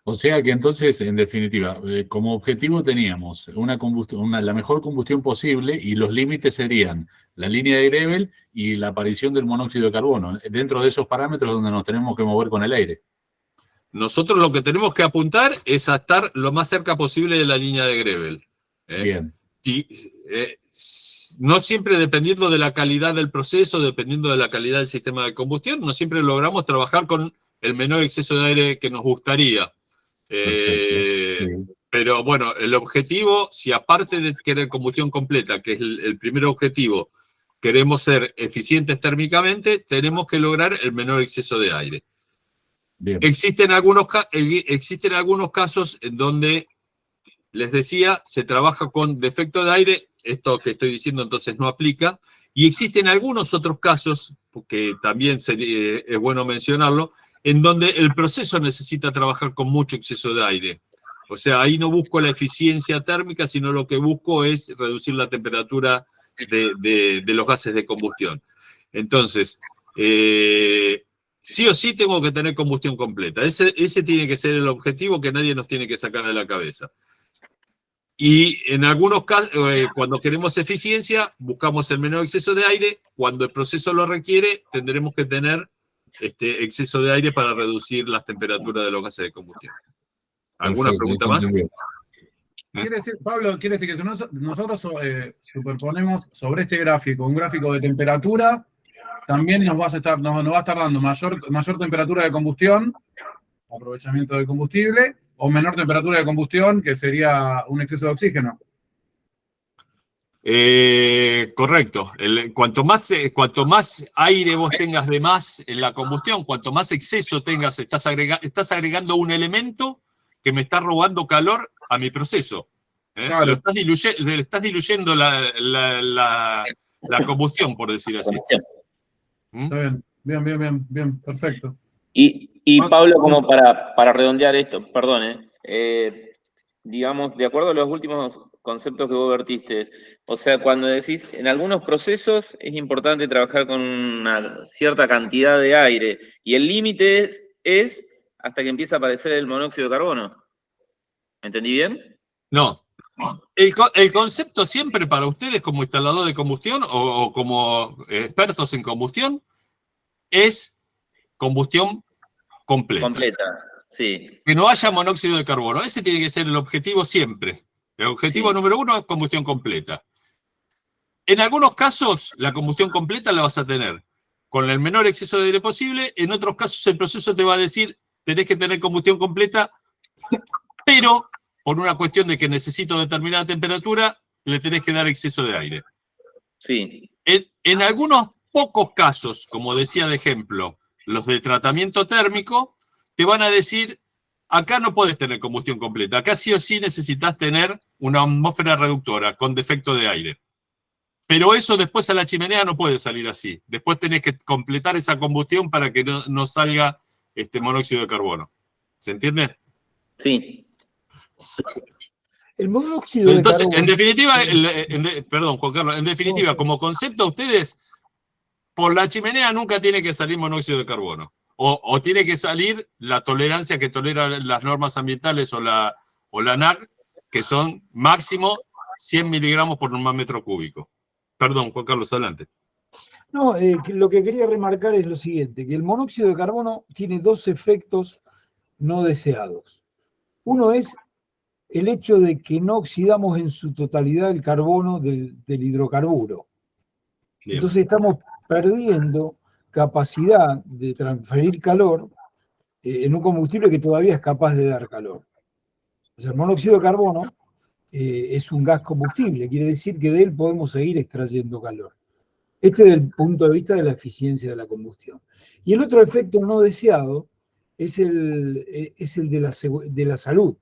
O sea que entonces, en definitiva, como objetivo teníamos la mejor combustión posible, y los límites serían la línea de Grebel y la aparición del monóxido de carbono, dentro de esos parámetros donde nos tenemos que mover con el aire. Nosotros lo que tenemos que apuntar es a estar lo más cerca posible de la línea de Grebel. Bien. No siempre, dependiendo de la calidad del proceso, dependiendo de la calidad del sistema de combustión, no siempre logramos trabajar con el menor exceso de aire que nos gustaría. Pero bueno, el objetivo, si aparte de querer combustión completa, que es el primer objetivo, queremos ser eficientes térmicamente, tenemos que lograr el menor exceso de aire. Bien. Existen algunos casos en donde, les decía, se trabaja con defecto de aire. Esto que estoy diciendo entonces no aplica, y existen algunos otros casos, que también es bueno mencionarlo, en donde el proceso necesita trabajar con mucho exceso de aire. O sea, ahí no busco la eficiencia térmica, sino lo que busco es reducir la temperatura de los gases de combustión. Entonces, sí o sí tengo que tener combustión completa. Ese tiene que ser el objetivo que nadie nos tiene que sacar de la cabeza. Y en algunos casos, cuando queremos eficiencia, buscamos el menor exceso de aire. Cuando el proceso lo requiere, tendremos que tener exceso de aire para reducir las temperaturas de los gases de combustión. ¿Alguna pregunta más? Pablo, quiere decir que nosotros superponemos sobre este gráfico un gráfico de temperatura también nos va a estar dando mayor temperatura de combustión, aprovechamiento del combustible, o menor temperatura de combustión, que sería un exceso de oxígeno. Correcto. Cuanto más aire vos tengas de más en la combustión, cuanto más exceso tengas, estás agregando un elemento que me está robando calor a mi proceso. Claro. Le estás diluyendo la combustión, por decir así. Está bien, bien, perfecto. Y Pablo, como para redondear esto, perdón, digamos, de acuerdo a los últimos conceptos que vos vertiste, o sea, cuando decís, en algunos procesos es importante trabajar con una cierta cantidad de aire, y el límite es hasta que empieza a aparecer el monóxido de carbono. ¿Me entendí bien? No. El concepto siempre para ustedes como instalador de combustión o como expertos en combustión es combustión completa. Completa, sí. Que no haya monóxido de carbono. Ese tiene que ser el objetivo siempre. El objetivo número 1 es combustión completa. En algunos casos, la combustión completa la vas a tener con el menor exceso de aire posible. En otros casos, el proceso te va a decir, tenés que tener combustión completa, pero por una cuestión de que necesito determinada temperatura, le tenés que dar exceso de aire. Sí. En algunos pocos casos, como decía de ejemplo, los de tratamiento térmico, te van a decir, acá no podés tener combustión completa, acá sí o sí necesitas tener una atmósfera reductora con defecto de aire. Pero eso después a la chimenea no puede salir así. Después tenés que completar esa combustión para que no salga monóxido de carbono. ¿Se entiende? Sí. El monóxido de carbono. En definitiva, perdón, Juan Carlos, en definitiva, como concepto, ustedes, por la chimenea nunca tiene que salir monóxido de carbono. O tiene que salir la tolerancia que toleran las normas ambientales o la NAC, que son máximo 100 miligramos por metro cúbico. Perdón, Juan Carlos, adelante. No, lo que quería remarcar es lo siguiente, que el monóxido de carbono tiene dos efectos no deseados. Uno es el hecho de que no oxidamos en su totalidad el carbono del hidrocarburo. Bien. Entonces estamos perdiendo capacidad de transferir calor en un combustible que todavía es capaz de dar calor. O sea, el monóxido de carbono es un gas combustible, quiere decir que de él podemos seguir extrayendo calor. Este es el punto de vista de la eficiencia de la combustión. Y el otro efecto no deseado es el de la salud.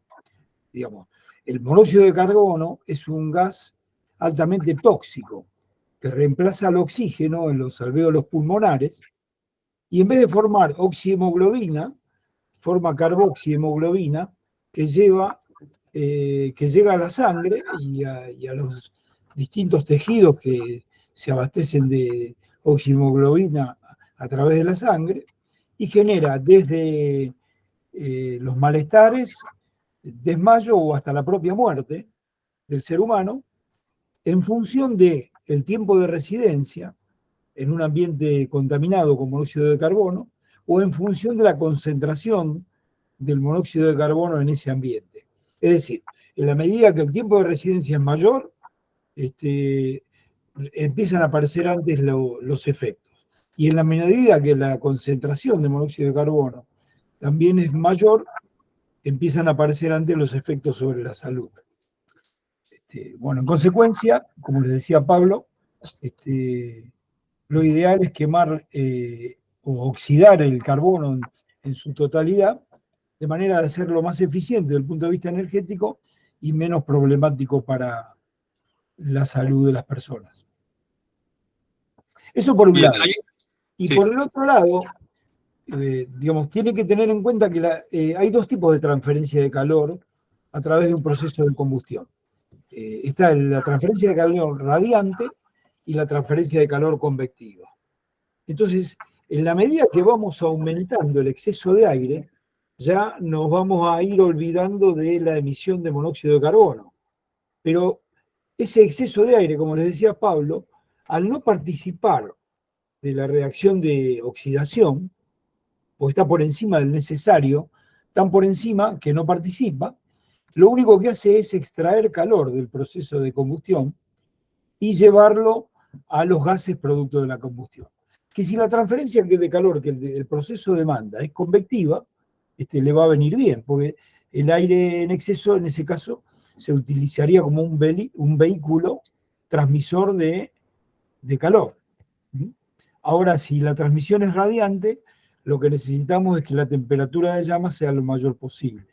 Digamos, el monóxido de carbono es un gas altamente tóxico que reemplaza al oxígeno en los alvéolos pulmonares y en vez de formar oxihemoglobina, forma carboxihemoglobina que llega a la sangre y a los distintos tejidos que se abastecen de oxihemoglobina a través de la sangre y genera desde los malestares, desmayo o hasta la propia muerte del ser humano en función del tiempo de residencia en un ambiente contaminado con monóxido de carbono o en función de la concentración del monóxido de carbono en ese ambiente. Es decir, en la medida que el tiempo de residencia es mayor, empiezan a aparecer antes los efectos. Y en la medida que la concentración de monóxido de carbono también es mayor, empiezan a aparecer antes los efectos sobre la salud. Bueno, en consecuencia, como les decía Pablo, lo ideal es quemar o oxidar el carbono en su totalidad, de manera de hacerlo más eficiente desde el punto de vista energético y menos problemático para la salud de las personas. Eso por un lado. Y por el otro lado, digamos, tiene que tener en cuenta que hay dos tipos de transferencia de calor a través de un proceso de combustión. Está la transferencia de calor radiante y la transferencia de calor convectiva. Entonces, en la medida que vamos aumentando el exceso de aire, ya nos vamos a ir olvidando de la emisión de monóxido de carbono. Pero ese exceso de aire, como les decía Pablo, al no participar de la reacción de oxidación, o está por encima del necesario, tan por encima que no participa, lo único que hace es extraer calor del proceso de combustión y llevarlo a los gases producto de la combustión. que si la transferencia de calor que el proceso demanda es convectiva, le va a venir bien, porque el aire en exceso, en ese caso, se utilizaría como un vehículo transmisor de calor. Ahora, si la transmisión es radiante, lo que necesitamos es que la temperatura de llama sea lo mayor posible.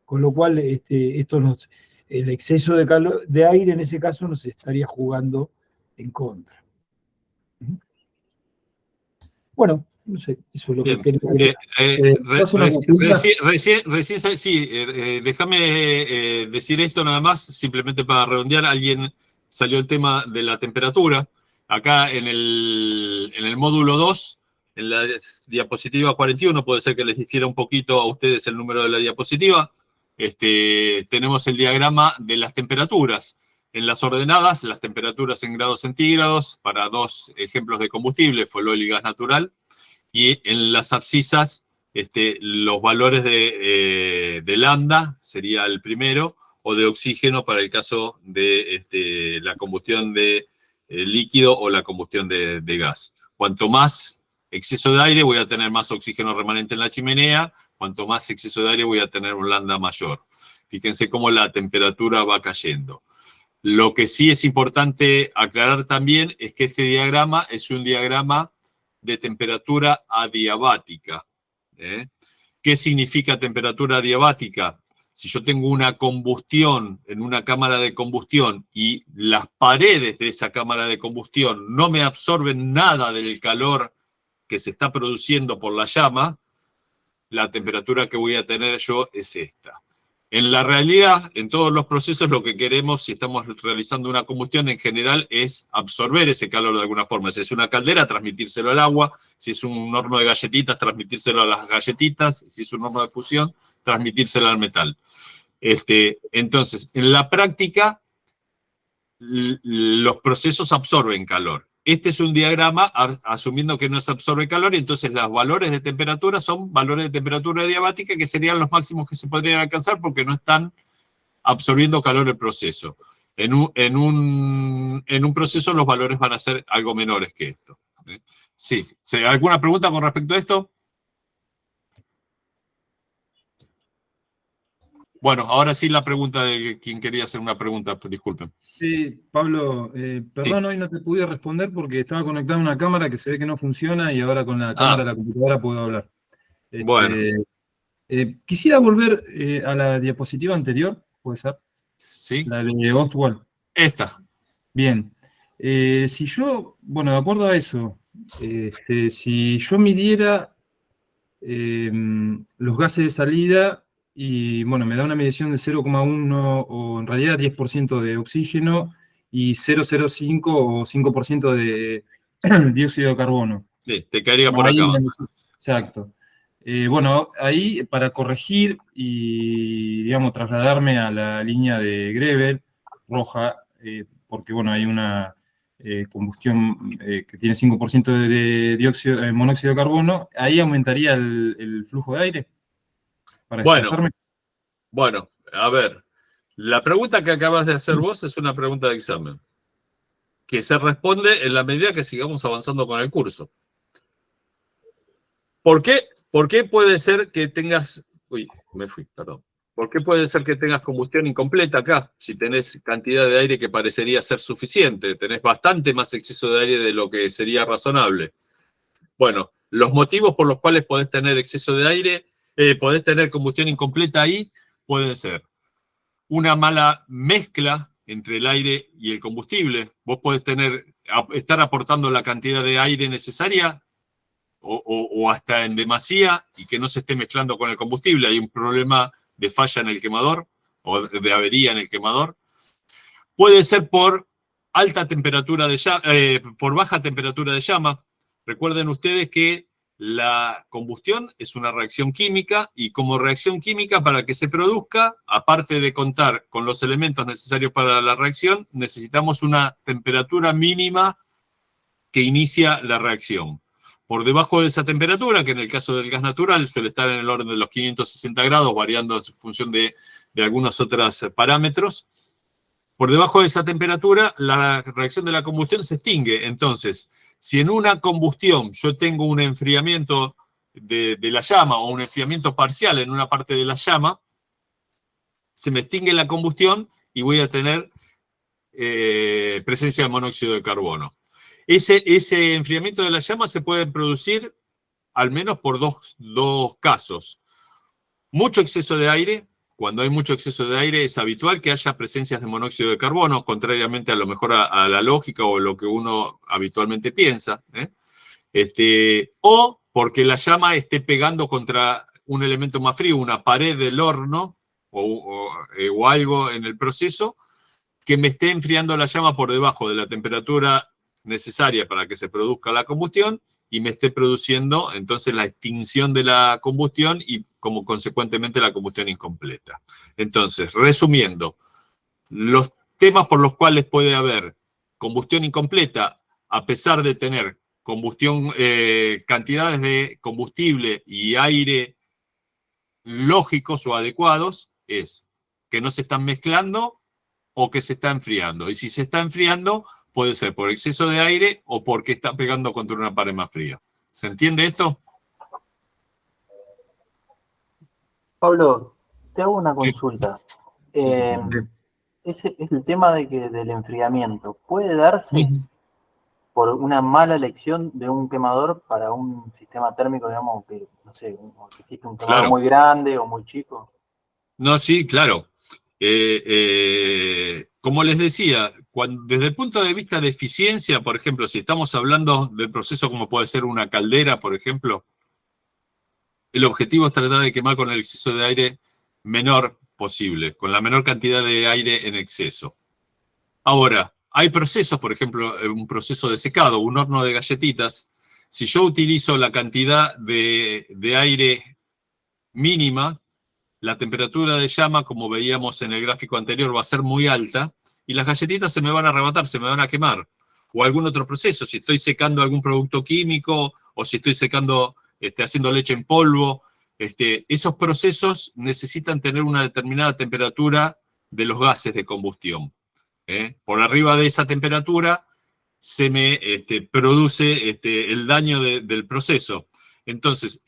Con lo cual, el exceso de aire en ese caso nos estaría jugando en contra. Bueno, no sé, eso es lo que quería Recién, sí, déjame decir esto nada más, simplemente para redondear. Alguien salió el tema de la temperatura. Acá en el módulo 2, en la diapositiva 41, puede ser que les difiera un poquito a ustedes el número de la diapositiva, tenemos el diagrama de las temperaturas. En las ordenadas, las temperaturas en grados centígrados, para 2 ejemplos de combustible, fuel y gas natural, y en las abscisas, los valores de lambda, sería el primero, o de oxígeno para el caso de la combustión de líquido o la combustión de gas. Cuanto más exceso de aire, voy a tener más oxígeno remanente en la chimenea. Cuanto más exceso de aire, voy a tener un lambda mayor. Fíjense cómo la temperatura va cayendo. Lo que sí es importante aclarar también es que este diagrama es un diagrama de temperatura adiabática. ¿Qué significa temperatura adiabática? Si yo tengo una combustión en una cámara de combustión y las paredes de esa cámara de combustión no me absorben nada del calor que se está produciendo por la llama, la temperatura que voy a tener yo es esta. En la realidad, en todos los procesos, lo que queremos, si estamos realizando una combustión en general, es absorber ese calor de alguna forma. Si es una caldera, transmitírselo al agua. Si es un horno de galletitas, transmitírselo a las galletitas. Si es un horno de fusión, transmitírselo al metal. Entonces, en la práctica, los procesos absorben calor. Este es un diagrama asumiendo que no se absorbe calor, y entonces los valores de temperatura son valores de temperatura adiabática que serían los máximos que se podrían alcanzar porque no están absorbiendo calor el proceso. En un proceso los valores van a ser algo menores que esto. Sí. ¿Alguna pregunta con respecto a esto? Bueno, ahora sí la pregunta de quien quería hacer una pregunta, disculpen. Sí, Pablo, perdón, Sí. hoy no te pude responder porque estaba conectado a una cámara que se ve que no funciona y ahora con la cámara de la computadora puedo hablar. Bueno. Quisiera volver a la diapositiva anterior, ¿puede ser? Sí. La de Oswald. Esta. Bien. Si yo, bueno, de acuerdo a eso, si yo midiera los gases de salida y, bueno, me da una medición de 0,1 o en realidad 10% de oxígeno y 0,05 o 5% de dióxido de carbono. Sí, te caería por Ahí acá. exacto. Bueno, ahí para corregir y, digamos, trasladarme a la línea de Greber, roja, porque, bueno, hay una combustión que tiene 5% de monóxido de carbono, ahí aumentaría el flujo de aire para desplazarme. Bueno, a ver, la pregunta que acabas de hacer vos es una pregunta de examen, que se responde en la medida que sigamos avanzando con el curso. ¿Por qué puede ser que tengas... Uy, me fui, perdón. ¿Por qué puede ser que tengas combustión incompleta acá? Si tenés cantidad de aire que parecería ser suficiente, tenés bastante más exceso de aire de lo que sería razonable. Bueno, los motivos por los cuales podés tener exceso de aire, podés tener combustión incompleta ahí, pueden ser una mala mezcla entre el aire y el combustible. Vos podés estar aportando la cantidad de aire necesaria o hasta en demasía y que no se esté mezclando con el combustible. Hay un problema de falla en el quemador o de avería en el quemador. Puede ser por alta temperatura de llama, por baja temperatura de llama. Recuerden ustedes que la combustión es una reacción química y como reacción química, para que se produzca, aparte de contar con los elementos necesarios para la reacción, necesitamos una temperatura mínima que inicia la reacción. Por debajo de esa temperatura, que en el caso del gas natural suele estar en el orden de los 560 grados, variando en función de algunos otros parámetros, Por debajo de esa temperatura, la reacción de la combustión se extingue. Entonces, si en una combustión yo tengo un enfriamiento de la llama o un enfriamiento parcial en una parte de la llama, se me extingue la combustión y voy a tener presencia de monóxido de carbono. Ese enfriamiento de la llama se puede producir al menos por dos casos. Mucho exceso de aire. Cuando hay mucho exceso de aire es habitual que haya presencias de monóxido de carbono, contrariamente a lo mejor a la lógica o lo que uno habitualmente piensa. O porque la llama esté pegando contra un elemento más frío, una pared del horno o algo en el proceso, que me esté enfriando la llama por debajo de la temperatura necesaria para que se produzca la combustión y me esté produciendo entonces la extinción de la combustión y como consecuentemente la combustión incompleta. Entonces, resumiendo, los temas por los cuales puede haber combustión incompleta a pesar de tener combustión, cantidades de combustible y aire lógicos o adecuados es que no se están mezclando o que se está enfriando. Y si se está enfriando, puede ser por exceso de aire o porque está pegando contra una pared más fría. ¿Se entiende esto? Pablo, te hago una consulta. Es el tema del enfriamiento. ¿Puede darse por una mala elección de un quemador para un sistema térmico, digamos, que, no sé, que existe un quemador muy grande o muy chico? No, sí, claro. Como les decía, desde el punto de vista de eficiencia, por ejemplo, si estamos hablando del proceso como puede ser una caldera, por ejemplo, el objetivo es tratar de quemar con el exceso de aire menor posible, con la menor cantidad de aire en exceso. Ahora, hay procesos, por ejemplo, un proceso de secado, un horno de galletitas. Si yo utilizo la cantidad de aire mínima, la temperatura de llama, como veíamos en el gráfico anterior, va a ser muy alta y las galletitas se me van a arrebatar, se me van a quemar. O algún otro proceso, si estoy secando algún producto químico o si estoy secando, haciendo leche en polvo, esos procesos necesitan tener una determinada temperatura de los gases de combustión. Por arriba de esa temperatura se me produce el daño del proceso. Entonces,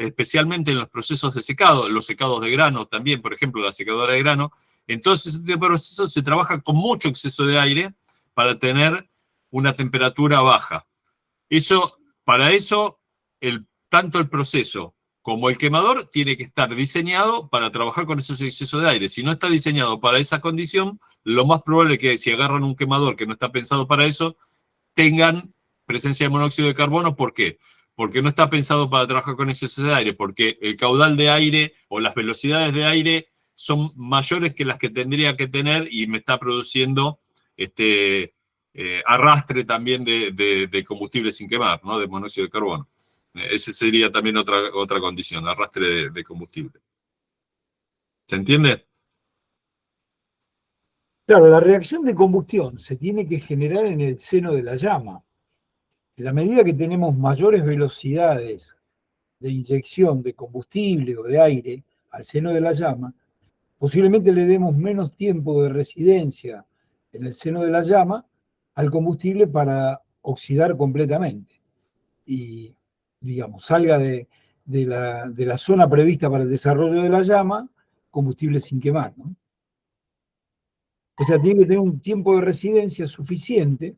especialmente en los procesos de secado, los secados de grano también, por ejemplo, la secadora de grano, entonces este proceso se trabaja con mucho exceso de aire para tener una temperatura baja. Para eso, tanto el proceso como el quemador tiene que estar diseñado para trabajar con esos excesos de aire. Si no está diseñado para esa condición, lo más probable es que si agarran un quemador que no está pensado para eso, tengan presencia de monóxido de carbono. ¿Por qué? Porque no está pensado para trabajar con exceso de aire, porque el caudal de aire o las velocidades de aire son mayores que las que tendría que tener y me está produciendo arrastre también de combustible sin quemar, ¿no? De monóxido de carbono. Esa sería también otra condición, arrastre de combustible. ¿Se entiende? Claro, la reacción de combustión se tiene que generar en el seno de la llama. En la medida que tenemos mayores velocidades de inyección de combustible o de aire al seno de la llama, posiblemente le demos menos tiempo de residencia en el seno de la llama al combustible para oxidar completamente. Y, digamos, salga de la zona prevista para el desarrollo de la llama, combustible sin quemar, ¿no? O sea, tiene que tener un tiempo de residencia suficiente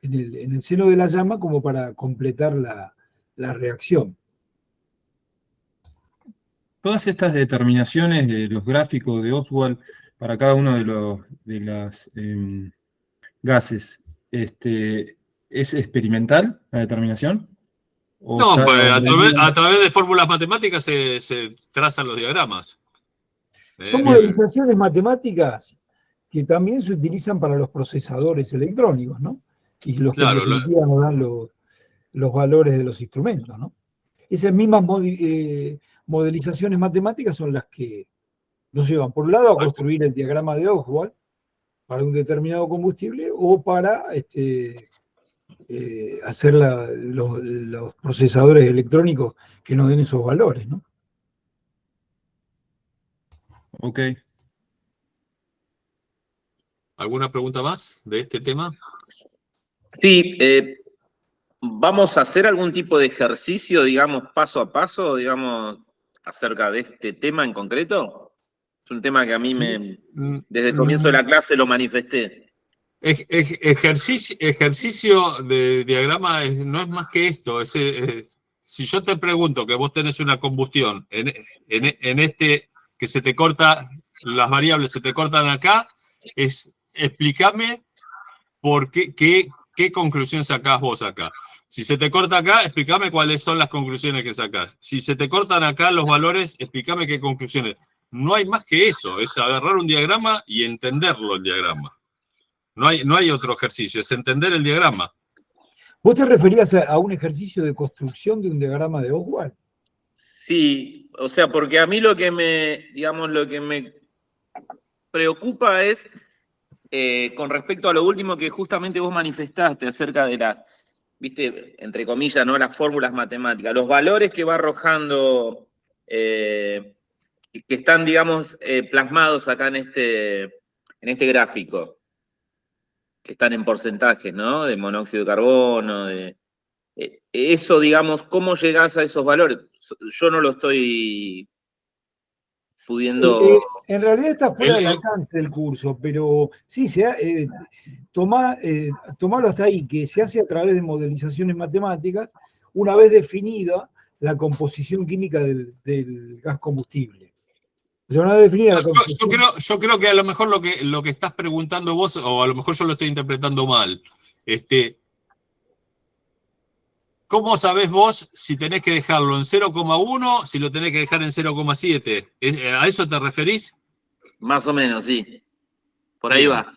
en el seno de la llama como para completar la reacción. Todas estas determinaciones de los gráficos de Ostwald para cada uno de las gases, ¿es experimental la determinación? No, pues a través de fórmulas matemáticas se trazan los diagramas. Son modelizaciones matemáticas que también se utilizan para los procesadores electrónicos, ¿no? Y los que en definitiva nos dan los valores de los instrumentos, ¿no? Esas mismas modelizaciones matemáticas son las que nos llevan, por un lado, a construir el diagrama de Ostwald para un determinado combustible o para hacer los procesadores electrónicos que nos den esos valores, ¿no? Ok. ¿Alguna pregunta más de este tema? Sí, ¿vamos a hacer algún tipo de ejercicio, digamos, paso a paso, digamos, acerca de este tema en concreto? Es un tema que a mí desde el comienzo de la clase lo manifesté. Ejercicio de diagrama no es más que esto. Si yo te pregunto que vos tenés una combustión en este que se te corta, las variables se te cortan acá, explícame por qué conclusión sacás vos acá. Si se te corta acá, explícame cuáles son las conclusiones que sacás. Si se te cortan acá los valores, explícame qué conclusiones. No hay más que eso, es agarrar un diagrama y entenderlo el diagrama. No hay otro ejercicio, es entender el diagrama. ¿Vos te referías a un ejercicio de construcción de un diagrama de Oswald? Sí, o sea, porque a mí lo que me preocupa es con respecto a lo último que justamente vos manifestaste acerca de las, viste, entre comillas, ¿no? Las fórmulas matemáticas, los valores que va arrojando, que están, digamos, plasmados acá en este gráfico, que están en porcentajes, ¿no? De monóxido de carbono, eso, digamos, ¿cómo llegás a esos valores? Yo no lo estoy pudiendo... Sí, en realidad está fuera del alcance del curso, pero sí, tomarlo hasta ahí, que se hace a través de modelizaciones matemáticas, una vez definida la composición química del gas combustible. O sea, una vez definida la composición... Yo creo que a lo mejor lo que estás preguntando vos, o a lo mejor yo lo estoy interpretando mal, ¿cómo sabés vos si tenés que dejarlo en 0,1, si lo tenés que dejar en 0,7? ¿A eso te referís? Más o menos, sí. Por ahí va.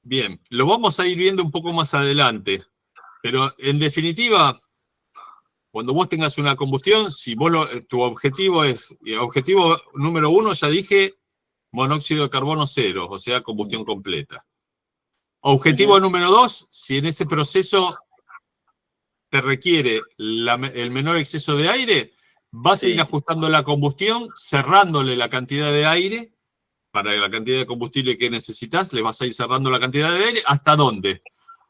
Bien, lo vamos a ir viendo un poco más adelante. Pero, en definitiva, cuando vos tengas una combustión, si vos tu objetivo es, objetivo número 1, ya dije, monóxido de carbono 0, o sea, combustión completa. Objetivo número 2, si en ese proceso te requiere el menor exceso de aire, vas a ir ajustando la combustión, cerrándole la cantidad de aire, para la cantidad de combustible que necesitas, le vas a ir cerrando la cantidad de aire, ¿hasta dónde?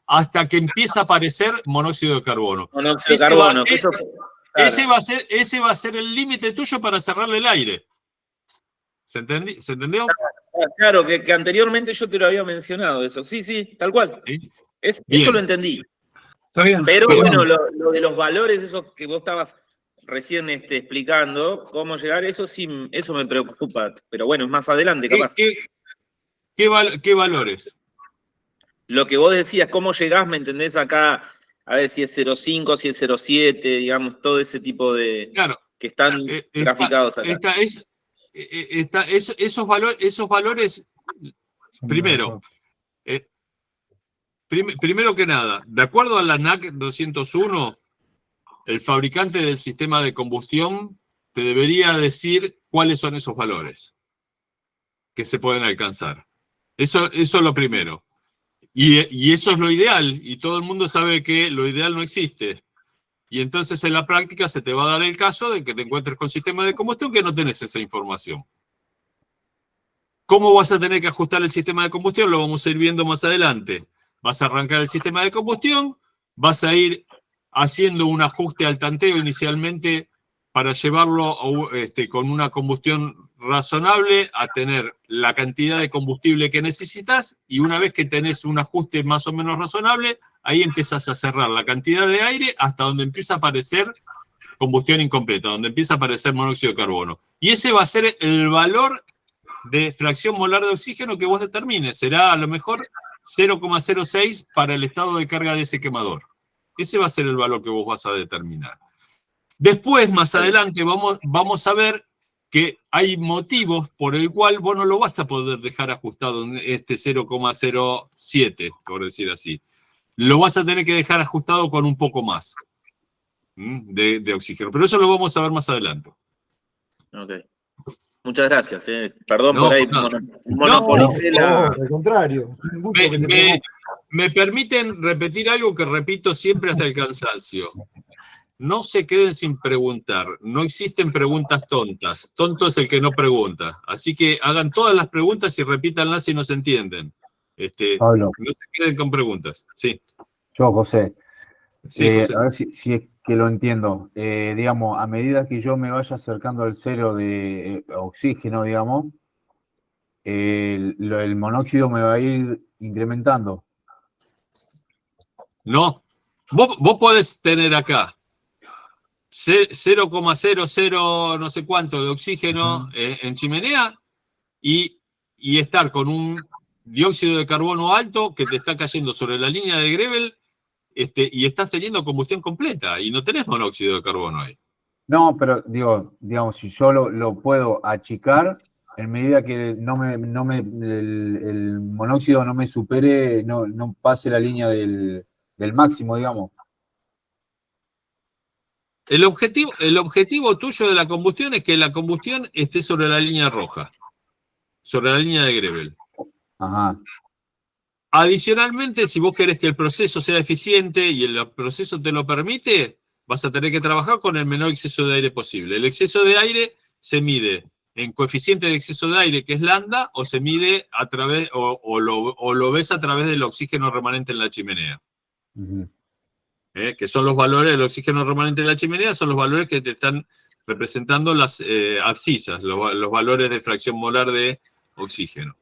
Hasta que empieza a aparecer monóxido de carbono. Monóxido de carbono. Ese va a ser el límite tuyo para cerrarle el aire. ¿Se entendió? Claro, que anteriormente yo te lo había mencionado eso. Sí, tal cual. ¿Sí? Eso lo entendí. Está bien. Pero bueno, lo de los valores, esos que vos estabas recién explicando, cómo llegar, eso sí, eso me preocupa. Pero bueno, es más adelante, capaz. ¿Qué valores? Lo que vos decías, cómo llegás, ¿me entendés? Acá, a ver si es 0,5, si es 0,7, digamos, todo ese tipo de... Claro. Que están graficados acá. Esos valores, primero... Primero que nada, de acuerdo a la NAC 201, el fabricante del sistema de combustión te debería decir cuáles son esos valores que se pueden alcanzar. Eso es lo primero. Y eso es lo ideal, y todo el mundo sabe que lo ideal no existe. Y entonces en la práctica se te va a dar el caso de que te encuentres con sistemas de combustión que no tenés esa información. ¿Cómo vas a tener que ajustar el sistema de combustión? Lo vamos a ir viendo más adelante. Vas a arrancar el sistema de combustión, vas a ir haciendo un ajuste al tanteo inicialmente para llevarlo con una combustión razonable a tener la cantidad de combustible que necesitas, y una vez que tenés un ajuste más o menos razonable, ahí empiezas a cerrar la cantidad de aire hasta donde empieza a aparecer combustión incompleta, donde empieza a aparecer monóxido de carbono. Y ese va a ser el valor de fracción molar de oxígeno que vos determines. Será a lo mejor 0,06 para el estado de carga de ese quemador. Ese va a ser el valor que vos vas a determinar. Después, más adelante, vamos a ver que hay motivos por el cual vos no lo vas a poder dejar ajustado en este 0,07, por decir así. Lo vas a tener que dejar ajustado con un poco más de oxígeno. Pero eso lo vamos a ver más adelante. Ok. Muchas gracias. Perdón por ahí, monopolicé la... al contrario. Me permiten repetir algo que repito siempre hasta el cansancio. No se queden sin preguntar. No existen preguntas tontas. Tonto es el que no pregunta. Así que hagan todas las preguntas y repítanlas si no se entienden. Pablo. No se queden con preguntas. Sí. Yo, José. Sí, José. A ver si es que lo entiendo. Digamos, a medida que yo me vaya acercando al cero de oxígeno, digamos, el monóxido me va a ir incrementando. No. Vos podés tener acá 0,00 no sé cuánto de oxígeno en chimenea y estar con un dióxido de carbono alto que te está cayendo sobre la línea de Grebel y estás teniendo combustión completa y no tenés monóxido de carbono ahí. No, pero digamos, si yo lo puedo achicar en medida que el monóxido no me supere, no pase la línea del máximo, digamos. El objetivo tuyo de la combustión es que la combustión esté sobre la línea roja, sobre la línea de Grebel. Ajá. Adicionalmente, si vos querés que el proceso sea eficiente y el proceso te lo permite, vas a tener que trabajar con el menor exceso de aire posible. El exceso de aire se mide en coeficiente de exceso de aire, que es lambda, o se mide a través, o lo ves a través del oxígeno remanente en la chimenea. Que son los valores del oxígeno remanente en la chimenea, son los valores que te están representando las abscisas, los valores de fracción molar de oxígeno.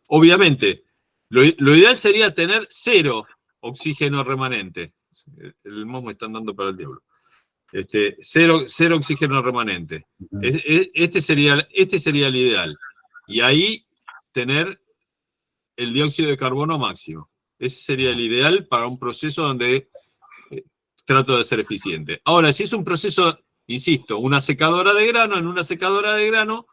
Obviamente, lo ideal sería tener 0 oxígeno remanente. El momo me están dando para el diablo. Cero oxígeno remanente. Este sería el ideal. Y ahí tener el dióxido de carbono máximo. Ese sería el ideal para un proceso donde trato de ser eficiente. Ahora, si es un proceso, insisto, una secadora de grano, en una secadora de grano,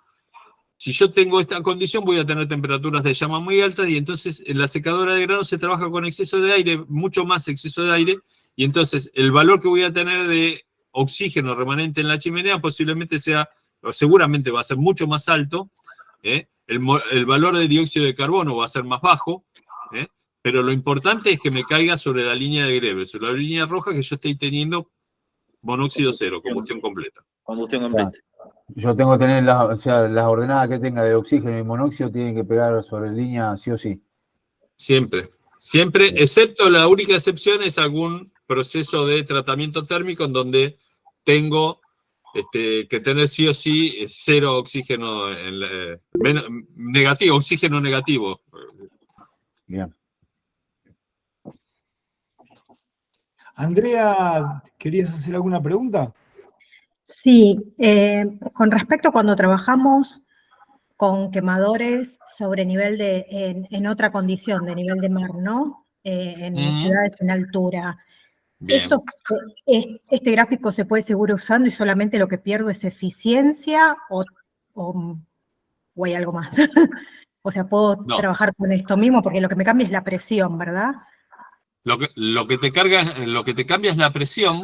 si yo tengo esta condición, voy a tener temperaturas de llama muy altas y entonces en la secadora de grano se trabaja con exceso de aire, mucho más exceso de aire, y entonces el valor que voy a tener de oxígeno remanente en la chimenea posiblemente sea, o seguramente va a ser mucho más alto, el valor de dióxido de carbono va a ser más bajo, pero lo importante es que me caiga sobre la línea de Grebel, sobre la línea roja, que yo estoy teniendo monóxido cero, combustión completa. Combustión completa. Yo tengo que tener las ordenadas que tenga de oxígeno y monóxido tienen que pegar sobre línea sí o sí. Siempre, excepto la única excepción es algún proceso de tratamiento térmico en donde tengo que tener sí o sí 0 oxígeno negativo, oxígeno negativo. Bien. Andrea, ¿querías hacer alguna pregunta? Sí, con respecto a cuando trabajamos con quemadores sobre nivel en otra condición de nivel de mar, ¿no? En ciudades en altura. ¿Este gráfico se puede seguir usando y solamente lo que pierdo es eficiencia o hay algo más? O sea, puedo trabajar con esto mismo porque lo que me cambia es la presión, ¿verdad? Lo que te cambia es la presión.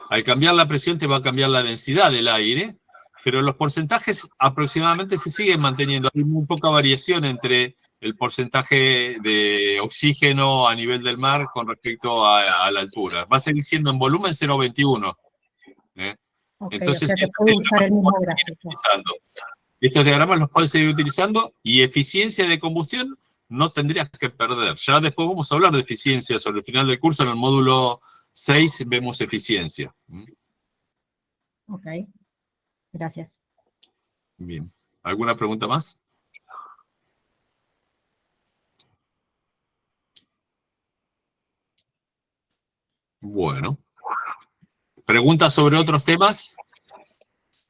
Al cambiar la presión te va a cambiar la densidad del aire, pero los porcentajes aproximadamente se siguen manteniendo. Hay muy poca variación entre el porcentaje de oxígeno a nivel del mar con respecto a la altura. Va a seguir siendo en volumen 0,21. Entonces, o sea que puedo usar el mismo gráfico. Estos diagramas los puedes seguir utilizando y eficiencia de combustión no tendrías que perder. Ya después vamos a hablar de eficiencia sobre el final del curso. En el módulo 6 vemos eficiencia. Ok, gracias. Bien. ¿Alguna pregunta más? Bueno. ¿Preguntas sobre otros temas?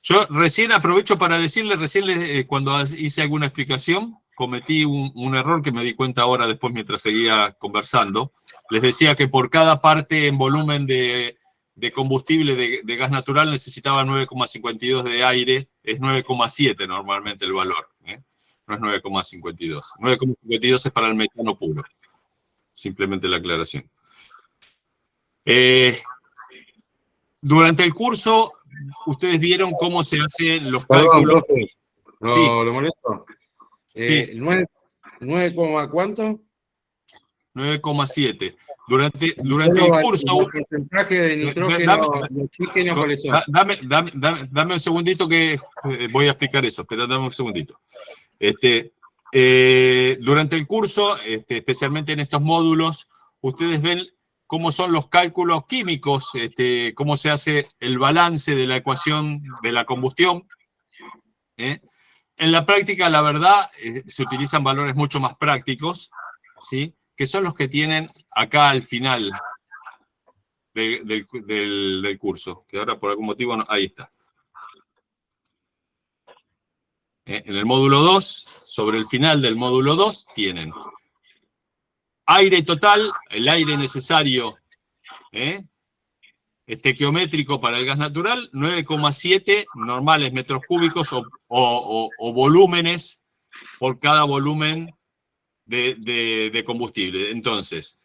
Yo recién aprovecho para decirles, cuando hice alguna explicación, cometí un error que me di cuenta ahora después mientras seguía conversando. Les decía que por cada parte en volumen de combustible de gas natural necesitaba 9,52 de aire, es 9,7 normalmente el valor, no es 9,52. 9,52 es para el metano puro, simplemente la aclaración. Durante el curso, ustedes vieron cómo se hacen los cálculos. Profe, Sí. ¿lo molesto? Sí. 9, ¿cuánto? 9,7. Durante el curso... ¿El porcentaje de nitrógeno y oxígeno cuáles son? Dame un segundito que voy a explicar eso, pero dame un segundito. durante el curso, especialmente en estos módulos, ustedes ven cómo son los cálculos químicos, cómo se hace el balance de la ecuación de la combustión. En la práctica, la verdad, se utilizan valores mucho más prácticos, ¿sí? Que son los que tienen acá al final del curso, que ahora por algún motivo no, ahí está. En el módulo 2, sobre el final del módulo 2, tienen aire total, el aire necesario, estequiométrico para el gas natural, 9,7 normales metros cúbicos o volúmenes por cada volumen de combustible. Entonces,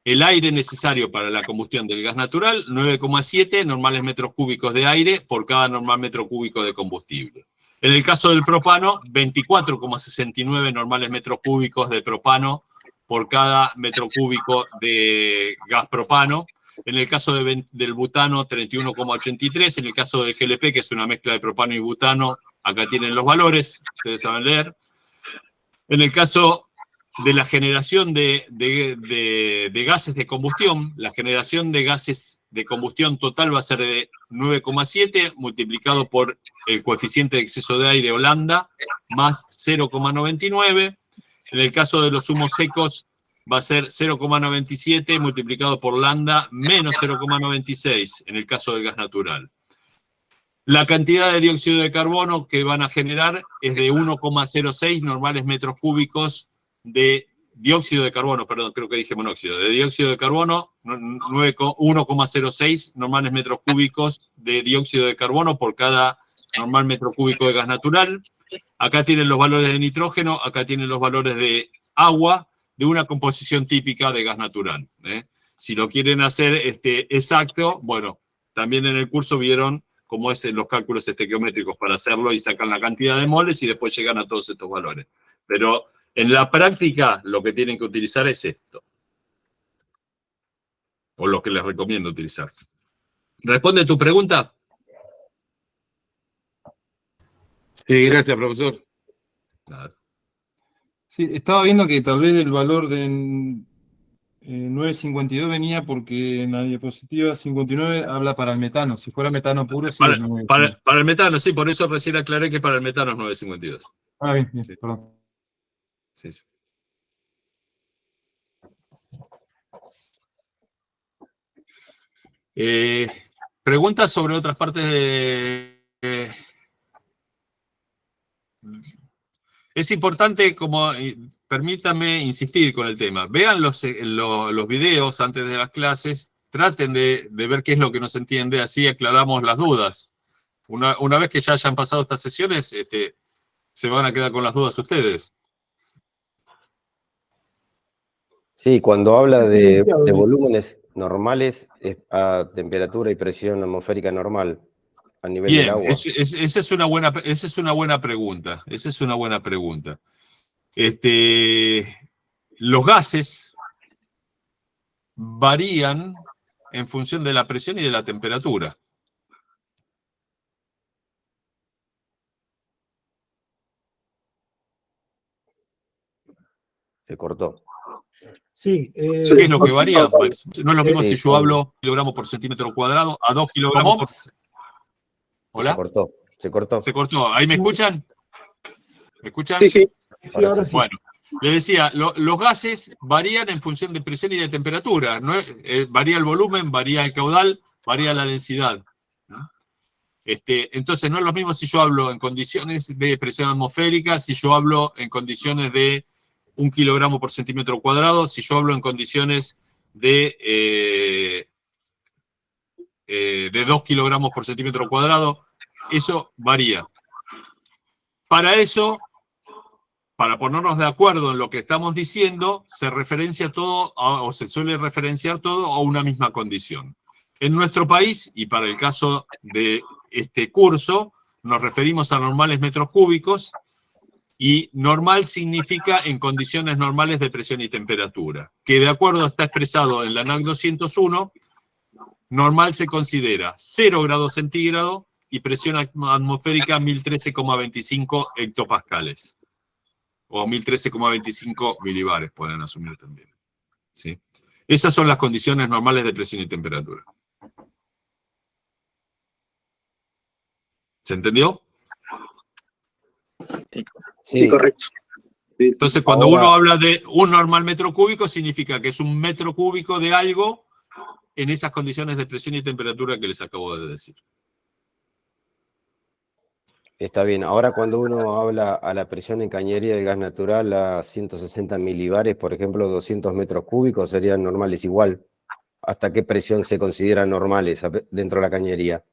el aire necesario para la combustión del gas natural, 9,7 normales metros cúbicos de aire por cada normal metro cúbico de combustible. En el caso del propano, 24,69 normales metros cúbicos de propano por cada metro cúbico de gas propano. En el caso del butano, 31,83. En el caso del GLP, que es una mezcla de propano y butano, acá tienen los valores, ustedes saben leer. En el caso de la generación de gases de combustión, la generación de gases de combustión total va a ser de 9,7 multiplicado por el coeficiente de exceso de aire Holanda más 0,99. En el caso de los humos secos va a ser 0,97 multiplicado por lambda menos 0,96 en el caso del gas natural. La cantidad de dióxido de carbono que van a generar es de 1,06 normales metros cúbicos de dióxido de carbono, perdón, creo que dije monóxido, de dióxido de carbono, 1,06 normales metros cúbicos de dióxido de carbono por cada normal metro cúbico de gas natural. Acá tienen los valores de nitrógeno, acá tienen los valores de agua, de una composición típica de gas natural. Si lo quieren hacer exacto, bueno, también en el curso vieron cómo es los cálculos estequiométricos para hacerlo y sacan la cantidad de moles y después llegan a todos estos valores. Pero en la práctica lo que tienen que utilizar es esto. O lo que les recomiendo utilizar. ¿Responde tu pregunta? Sí, gracias, profesor. Nada. Sí, estaba viendo que tal vez el valor de 9,52 venía porque en la diapositiva 59 habla para el metano. Si fuera metano puro, sí. Para el metano, sí, por eso recién aclaré que para el metano es 9,52. Ah, bien, sí. Perdón. Sí, sí. Preguntas sobre otras partes de... Es importante, permítanme insistir con el tema. Vean los videos antes de las clases, traten de ver qué es lo que no se entiende, así aclaramos las dudas. Una vez que ya hayan pasado estas sesiones, se van a quedar con las dudas ustedes. Sí, cuando habla de volúmenes normales a temperatura y presión atmosférica normal a nivel del agua. Esa es una buena pregunta. Esa es una buena pregunta. Los gases varían en función de la presión y de la temperatura. Se cortó. Sí. ¿Qué es lo que varía? No es lo mismo si yo hablo kilogramos por centímetro cuadrado a 2 kilogramos por... ¿Hola? Se cortó. Se cortó. ¿Ahí me escuchan? ¿Me escuchan? Sí, sí. Ahora sí. Bueno, le decía, los gases varían en función de presión y de temperatura. ¿No? Varía el volumen, varía el caudal, varía la densidad. ¿No? Entonces, no es lo mismo si yo hablo en condiciones de presión atmosférica, si yo hablo en condiciones de 1 kilogramo por centímetro cuadrado, si yo hablo en condiciones de 2 kilogramos por centímetro cuadrado, eso varía. Para eso, para ponernos de acuerdo en lo que estamos diciendo, se referencia todo, o se suele referenciar todo a una misma condición. En nuestro país, y para el caso de este curso, nos referimos a normales metros cúbicos, y normal significa en condiciones normales de presión y temperatura, que de acuerdo está expresado en la ANAC 201, normal se considera 0 grados centígrados y presión atmosférica 1013,25 hectopascales. o 1013,25 milibares pueden asumir también. ¿Sí? Esas son las condiciones normales de presión y temperatura. ¿Se entendió? Sí, correcto. Entonces, cuando uno habla de un normal metro cúbico, significa que es un metro cúbico de algo en esas condiciones de presión y temperatura que les acabo de decir. Está bien. Ahora, cuando uno habla a la presión en cañería del gas natural a 160 milibares, por ejemplo, 200 metros cúbicos serían normales igual. ¿Hasta qué presión se consideran normales dentro de la cañería?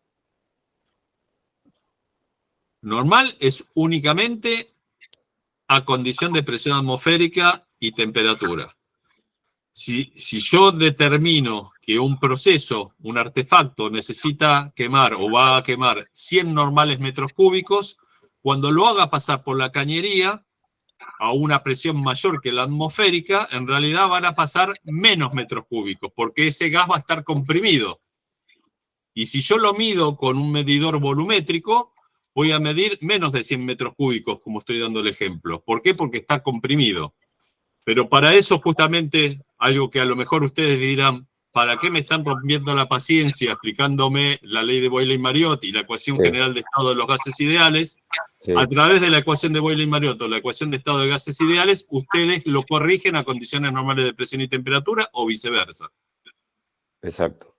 Normal es únicamente a condición de presión atmosférica y temperatura. Si yo determino que un proceso, un artefacto, necesita quemar o va a quemar 100 normales metros cúbicos, cuando lo haga pasar por la cañería a una presión mayor que la atmosférica, en realidad van a pasar menos metros cúbicos, porque ese gas va a estar comprimido. Y si yo lo mido con un medidor volumétrico, voy a medir menos de 100 metros cúbicos, como estoy dando el ejemplo. ¿Por qué? Porque está comprimido. Pero para eso, justamente, algo que a lo mejor ustedes dirán, ¿para qué me están rompiendo la paciencia explicándome la ley de Boyle-Mariotte y la ecuación general de estado de los gases ideales? Sí. A través de la ecuación de Boyle-Mariotte o la ecuación de estado de gases ideales, ustedes lo corrigen a condiciones normales de presión y temperatura o viceversa. Exacto.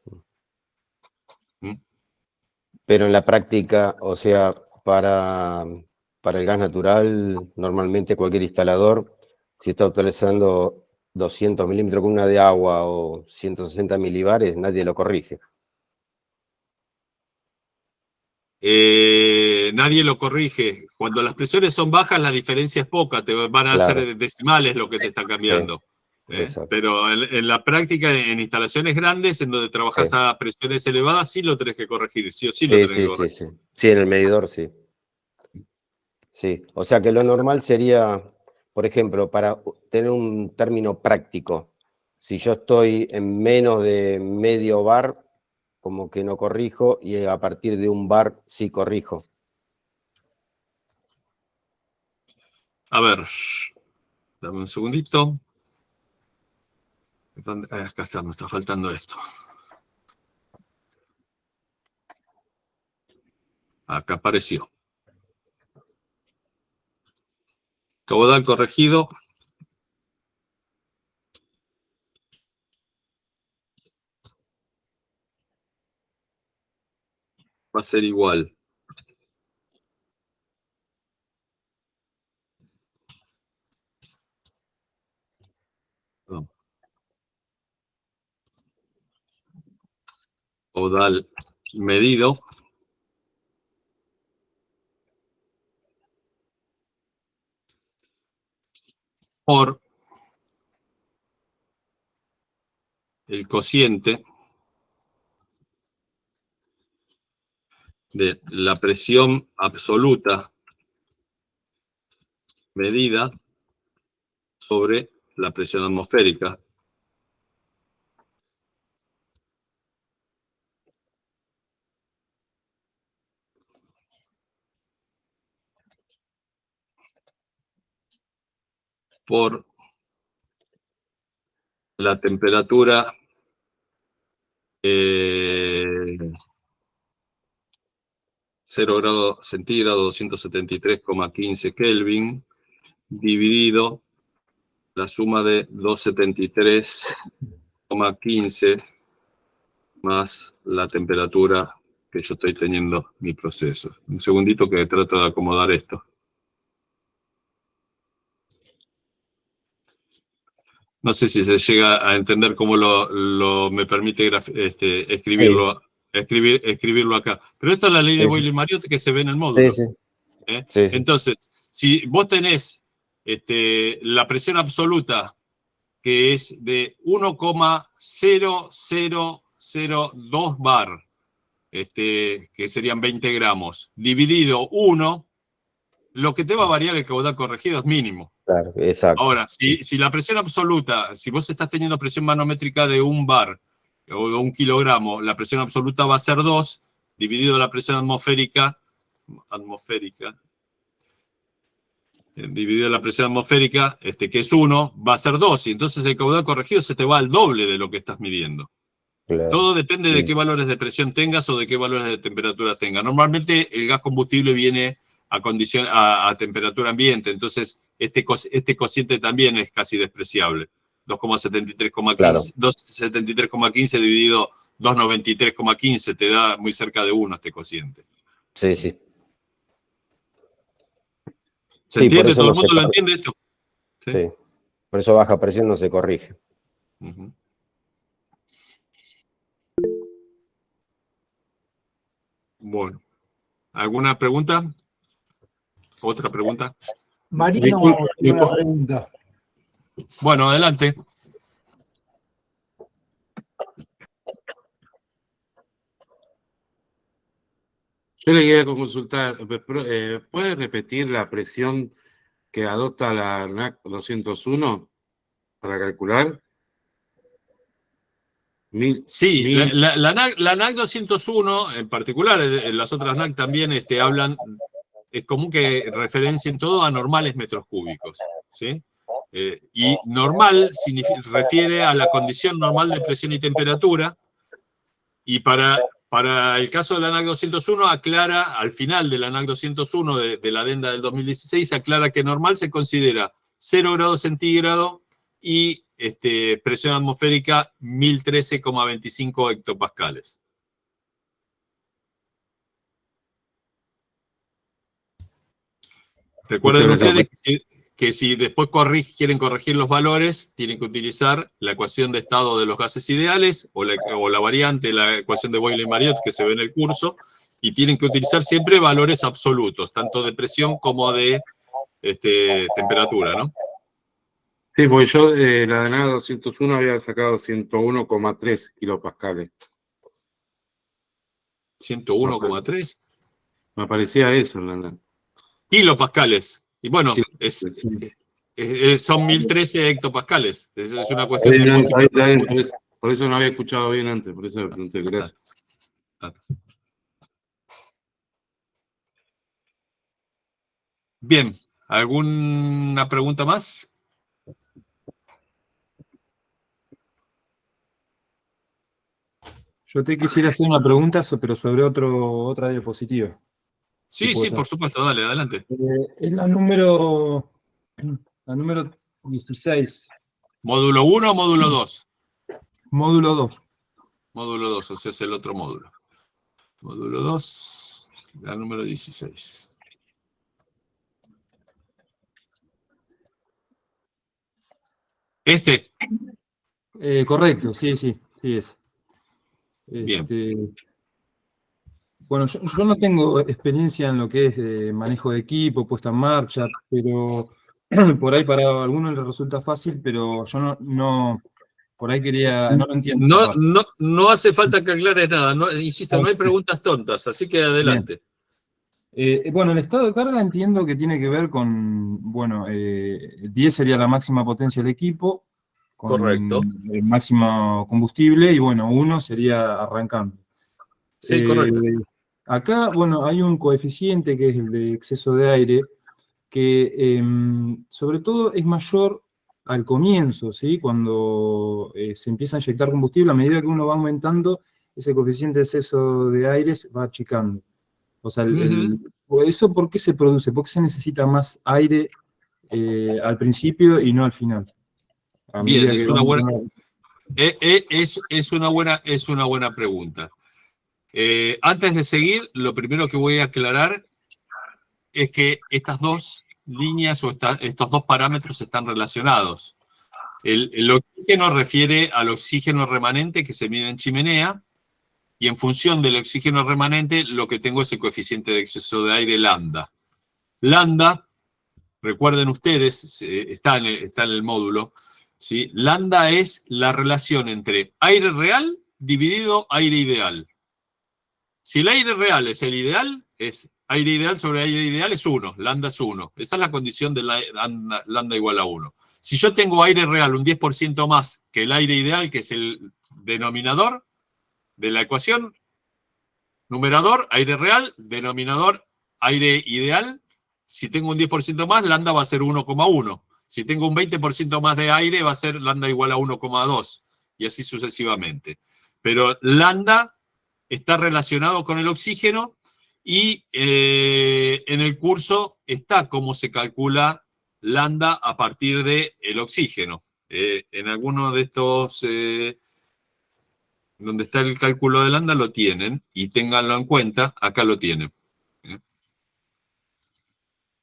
Pero en la práctica, o sea, para el gas natural, normalmente cualquier instalador, si está utilizando 200 milímetros con una de agua o 160 milibares, nadie lo corrige. Nadie lo corrige. Cuando las presiones son bajas, la diferencia es poca. Te van a ser decimales lo que te está cambiando. Pero en la práctica, en instalaciones grandes, en donde trabajas a presiones elevadas, sí lo tenés que corregir. Sí o sí lo tenés que corregir. Sí, en el medidor sí. Sí, o sea que lo normal sería, por ejemplo, para tener un término práctico, si yo estoy en menos de medio bar, como que no corrijo, y a partir de un bar sí corrijo. A ver, dame un segundito. Acá está, me está faltando esto. Acá apareció. Caudal corregido. Va a ser igual. Caudal medido por el cociente de la presión absoluta medida sobre la presión atmosférica por la temperatura 0 grados centígrados, 273,15 Kelvin, dividido la suma de 273,15 más la temperatura que yo estoy teniendo mi proceso. Un segundito que trato de acomodar esto. No sé si se llega a entender cómo me permite escribirlo, escribirlo acá. Pero esta es la ley de Boyle-Mariotte que se ve en el módulo. Entonces, si vos tenés la presión absoluta, que es de 1,0002 bar, que serían 20 gramos, dividido 1, lo que te va a variar el caudal corregido es mínimo. Claro, exacto. Ahora, si la presión absoluta, si vos estás teniendo presión manométrica de 1 bar o de 1 kilogramo, la presión absoluta va a ser 2, dividido la presión atmosférica, dividido la presión atmosférica, que es 1, va a ser 2, y entonces el caudal corregido se te va al doble de lo que estás midiendo. Claro. Todo depende de qué valores de presión tengas o de qué valores de temperatura tengas. Normalmente el gas combustible viene a temperatura ambiente, entonces este cociente también es casi despreciable. 2,73,15 Claro. 2,73,15 dividido 2,93,15 te da muy cerca de 1 este cociente. Sí, sí. ¿Se Sí, por entiende? eso ¿Todo no el mundo se lo corre- entiende esto? Sí. Por eso baja presión no se corrige. Ujú. Bueno, ¿alguna pregunta? ¿Otra pregunta? Marino tiene una pregunta. Bueno, adelante. Yo le quería consultar, ¿puede repetir la presión que adopta la NAC 201 para calcular? Sí, la NAC 201 en particular, las otras NAC también hablan, es común que referencien todo a normales metros cúbicos, ¿sí? Y normal refiere a la condición normal de presión y temperatura, y para el caso de la NAC 201 aclara, al final de la NAC 201 de la adenda del 2016, aclara que normal se considera 0 grados centígrados y presión atmosférica 1013,25 hectopascales. Recuerden ustedes que si después quieren corregir los valores, tienen que utilizar la ecuación de estado de los gases ideales o la variante, la ecuación de Boyle-Mariotte que se ve en el curso, y tienen que utilizar siempre valores absolutos, tanto de presión como de temperatura, ¿no? Sí, porque yo la de NAC 201 había sacado 101,3 kilopascales. 101,3. Me parecía eso, la kilopascales. Y bueno, son 1013 hectopascales. Es una cuestión de multiplicación. Por eso no había escuchado bien antes, por eso me pregunté. Gracias. Bien, ¿alguna pregunta más? Yo te quisiera hacer una pregunta, pero sobre otra diapositiva. Sí, sí, por supuesto, dale, adelante. Es la número 16. ¿Módulo 1 o módulo 2? Módulo 2. Módulo 2, o sea, es el otro módulo. Módulo 2, la número 16. Correcto, sí es. Bien. Bueno, yo no tengo experiencia en lo que es manejo de equipo, puesta en marcha, pero por ahí para algunos les resulta fácil, pero yo no por ahí no lo entiendo. No hace falta que aclares nada, insisto, no hay preguntas tontas, así que adelante. Bueno, el estado de carga entiendo que tiene que ver con, 10 sería la máxima potencia del equipo, con correcto, el máximo combustible, y 1 sería arrancando. Sí, correcto. Acá, hay un coeficiente que es el de exceso de aire, que sobre todo es mayor al comienzo, ¿sí? Cuando se empieza a inyectar combustible, a medida que uno va aumentando, ese coeficiente de exceso de aire se va achicando. O sea, ¿eso por qué se produce? ¿Por qué se necesita más aire al principio y no al final? Bien, es una buena pregunta. Antes de seguir, lo primero que voy a aclarar es que estas dos líneas o estos dos parámetros están relacionados. El oxígeno refiere al oxígeno remanente que se mide en chimenea, y en función del oxígeno remanente lo que tengo es el coeficiente de exceso de aire lambda. Lambda, recuerden ustedes, está en el módulo, ¿sí? Lambda es la relación entre aire real dividido aire ideal. Si el aire real es el ideal, es aire ideal sobre aire ideal es 1, lambda es 1. Esa es la condición de lambda igual a 1. Si yo tengo aire real un 10% más que el aire ideal, que es el denominador de la ecuación, numerador, aire real, denominador, aire ideal, si tengo un 10% más, lambda va a ser 1,1. Si tengo un 20% más de aire, va a ser lambda igual a 1,2. Y así sucesivamente. Pero lambda está relacionado con el oxígeno y en el curso está cómo se calcula lambda a partir del oxígeno. En alguno de estos, donde está el cálculo de lambda, lo tienen, y ténganlo en cuenta, acá lo tienen.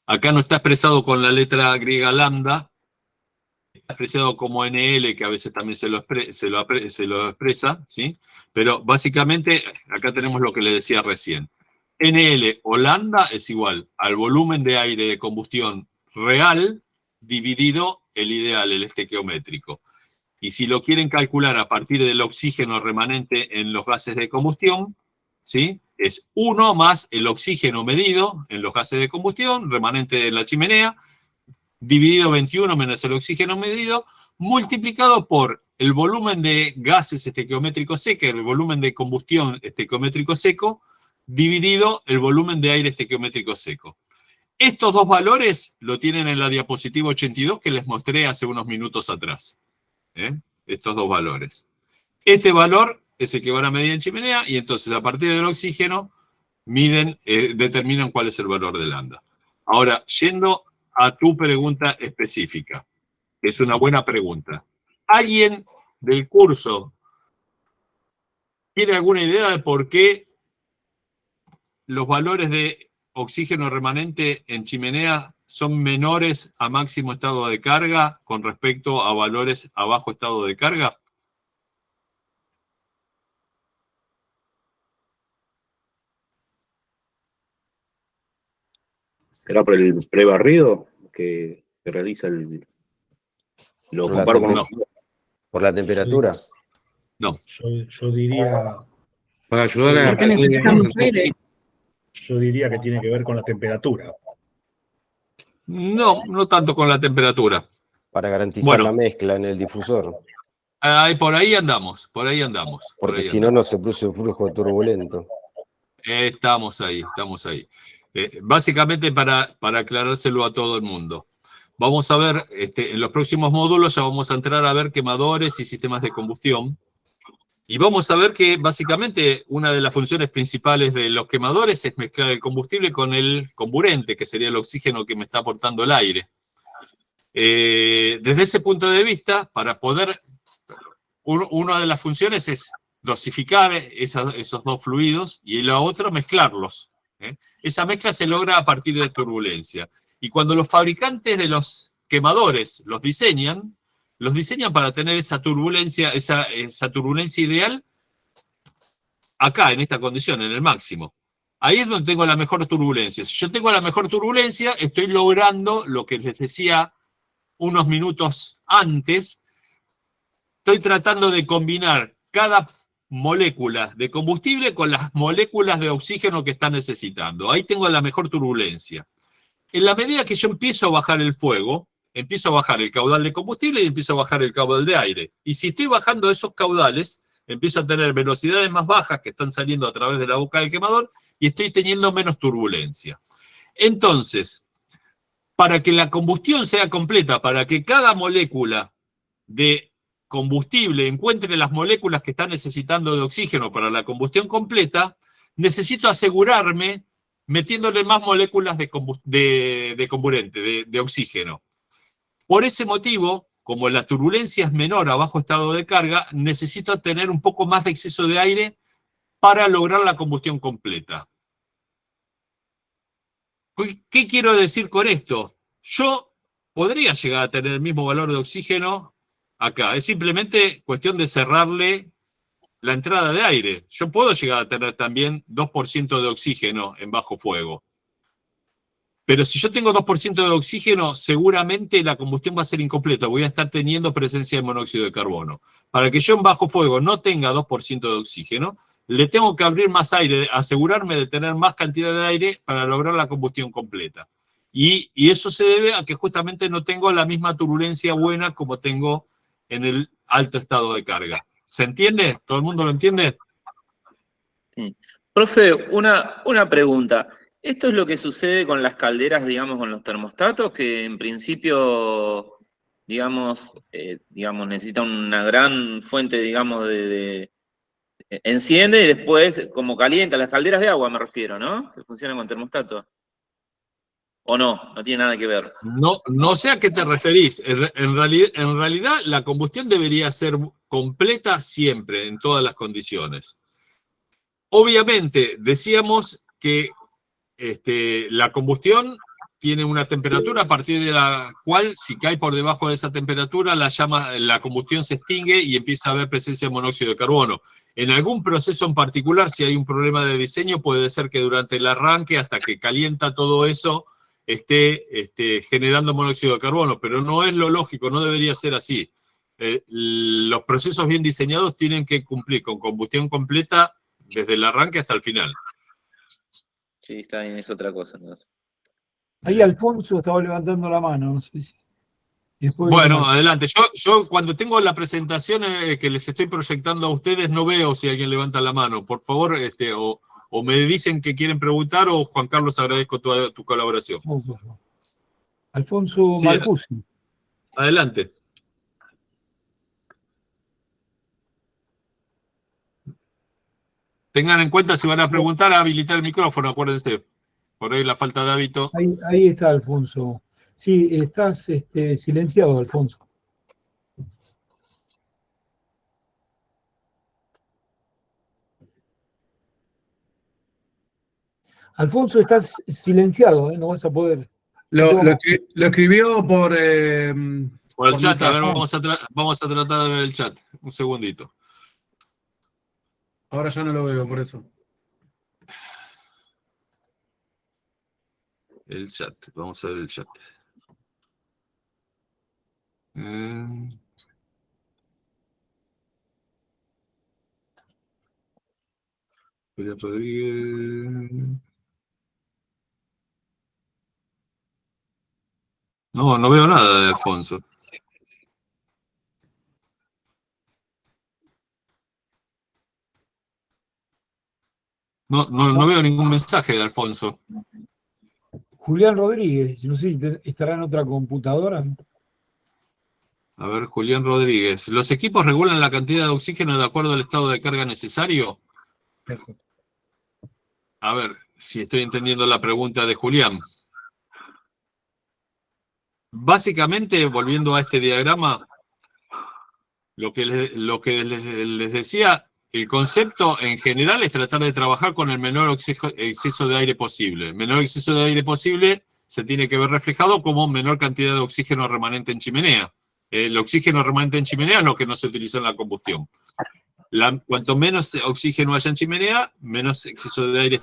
Acá no está expresado con la letra griega lambda, está expresado como NL, que a veces también se lo expresa, ¿sí? Pero básicamente, acá tenemos lo que le decía recién. NL o lambda es igual al volumen de aire de combustión real dividido el ideal, el estequiométrico. Y si lo quieren calcular a partir del oxígeno remanente en los gases de combustión, ¿sí? Es 1 más el oxígeno medido en los gases de combustión, remanente de la chimenea, dividido 21 menos el oxígeno medido, multiplicado por el volumen de gases estequiométrico seco, el volumen de combustión estequiométrico seco, dividido el volumen de aire estequiométrico seco. Estos dos valores lo tienen en la diapositiva 82 que les mostré hace unos minutos atrás. Estos dos valores. Este valor es el que van a medir en chimenea y entonces a partir del oxígeno determinan cuál es el valor de lambda. Ahora, yendo a tu pregunta específica, que es una buena pregunta. ¿Alguien del curso tiene alguna idea de por qué los valores de oxígeno remanente en chimenea son menores a máximo estado de carga con respecto a valores a bajo estado de carga? ¿Será por el prebarrido que realiza el... ¿Lo comparo con...? ¿Por la temperatura? No. Yo diría... Para ayudar a... Porque necesitamos aire. Yo diría que tiene que ver con la temperatura. No, no tanto con la temperatura. Para garantizar la mezcla en el difusor. Por ahí andamos, por ahí andamos. Porque si no, no se produce un flujo turbulento. Estamos ahí, estamos ahí. Básicamente para aclarárselo a todo el mundo. Vamos a ver, en los próximos módulos ya vamos a entrar a ver quemadores y sistemas de combustión. Y vamos a ver que básicamente una de las funciones principales de los quemadores es mezclar el combustible con el comburente, que sería el oxígeno que me está aportando el aire. Desde ese punto de vista, para poder, una de las funciones es dosificar esos dos fluidos y la otra mezclarlos. Esa mezcla se logra a partir de turbulencia. Y cuando los fabricantes de los quemadores los diseñan para tener esa turbulencia ideal acá, en esta condición, en el máximo. Ahí es donde tengo la mejor turbulencia. Si yo tengo la mejor turbulencia, estoy logrando lo que les decía unos minutos antes. Estoy tratando de combinar cada molécula de combustible con las moléculas de oxígeno que está necesitando. Ahí tengo la mejor turbulencia. En la medida que yo empiezo a bajar el fuego, empiezo a bajar el caudal de combustible y empiezo a bajar el caudal de aire. Y si estoy bajando esos caudales, empiezo a tener velocidades más bajas que están saliendo a través de la boca del quemador y estoy teniendo menos turbulencia. Entonces, para que la combustión sea completa, para que cada molécula de combustible encuentre las moléculas que está necesitando de oxígeno para la combustión completa, necesito asegurarme metiéndole más moléculas de comburente, de oxígeno. Por ese motivo, como la turbulencia es menor a bajo estado de carga, necesito tener un poco más de exceso de aire para lograr la combustión completa. ¿Qué quiero decir con esto? Yo podría llegar a tener el mismo valor de oxígeno acá. Es simplemente cuestión de cerrarle la entrada de aire. Yo puedo llegar a tener también 2% de oxígeno en bajo fuego. Pero si yo tengo 2% de oxígeno, seguramente la combustión va a ser incompleta. Voy a estar teniendo presencia de monóxido de carbono. Para que yo en bajo fuego no tenga 2% de oxígeno, le tengo que abrir más aire, asegurarme de tener más cantidad de aire para lograr la combustión completa. Y eso se debe a que justamente no tengo la misma turbulencia buena como tengo en el alto estado de carga. ¿Se entiende? ¿Todo el mundo lo entiende? Sí. Profe, una pregunta. Esto es lo que sucede con las calderas, digamos, con los termostatos, que en principio, digamos, necesita una gran fuente, digamos, enciende y después, como calienta, las calderas de agua me refiero, ¿no? Que funcionan con termostato. ¿O no? No tiene nada que ver. No sé a qué te referís. En realidad, la combustión debería ser completa siempre, en todas las condiciones. Obviamente, decíamos que la combustión tiene una temperatura a partir de la cual, si cae por debajo de esa temperatura, la combustión se extingue y empieza a haber presencia de monóxido de carbono. En algún proceso en particular, si hay un problema de diseño, puede ser que durante el arranque, hasta que calienta todo eso, esté generando monóxido de carbono, pero no es lo lógico, no debería ser así. Los procesos bien diseñados tienen que cumplir con combustión completa desde el arranque hasta el final. Sí, está bien, es otra cosa, ¿no? Ahí Alfonso estaba levantando la mano, no sé si. Bueno, adelante. Yo cuando tengo la presentación que les estoy proyectando a ustedes, no veo si alguien levanta la mano. Por favor, o me dicen que quieren preguntar, o Juan Carlos, agradezco tu colaboración. Alfonso Sí, Marcusi. adelante. Tengan en cuenta, si van a preguntar, habilitar el micrófono, acuérdense. Por ahí la falta de hábito. Ahí está, Alfonso. Sí, estás silenciado, Alfonso. Alfonso, estás silenciado, no vas a poder. Lo escribió por el chat, mensaje. a ver, vamos a tratar de ver el chat. Un segundito. Ahora ya no lo veo, por eso. El chat, vamos a ver el chat. Julián Rodríguez. No veo nada de Alfonso. No veo ningún mensaje de Alfonso. Julián Rodríguez, no sé si estará en otra computadora. A ver, Julián Rodríguez. ¿Los equipos regulan la cantidad de oxígeno de acuerdo al estado de carga necesario? A ver, si estoy entendiendo la pregunta de Julián. Básicamente, volviendo a este diagrama, lo que les decía, el concepto en general es tratar de trabajar con el menor exceso de aire posible. El menor exceso de aire posible se tiene que ver reflejado como menor cantidad de oxígeno remanente en chimenea. El oxígeno remanente en chimenea es lo que no se utilizó en la combustión. Cuanto menos oxígeno haya en chimenea, menos exceso de aire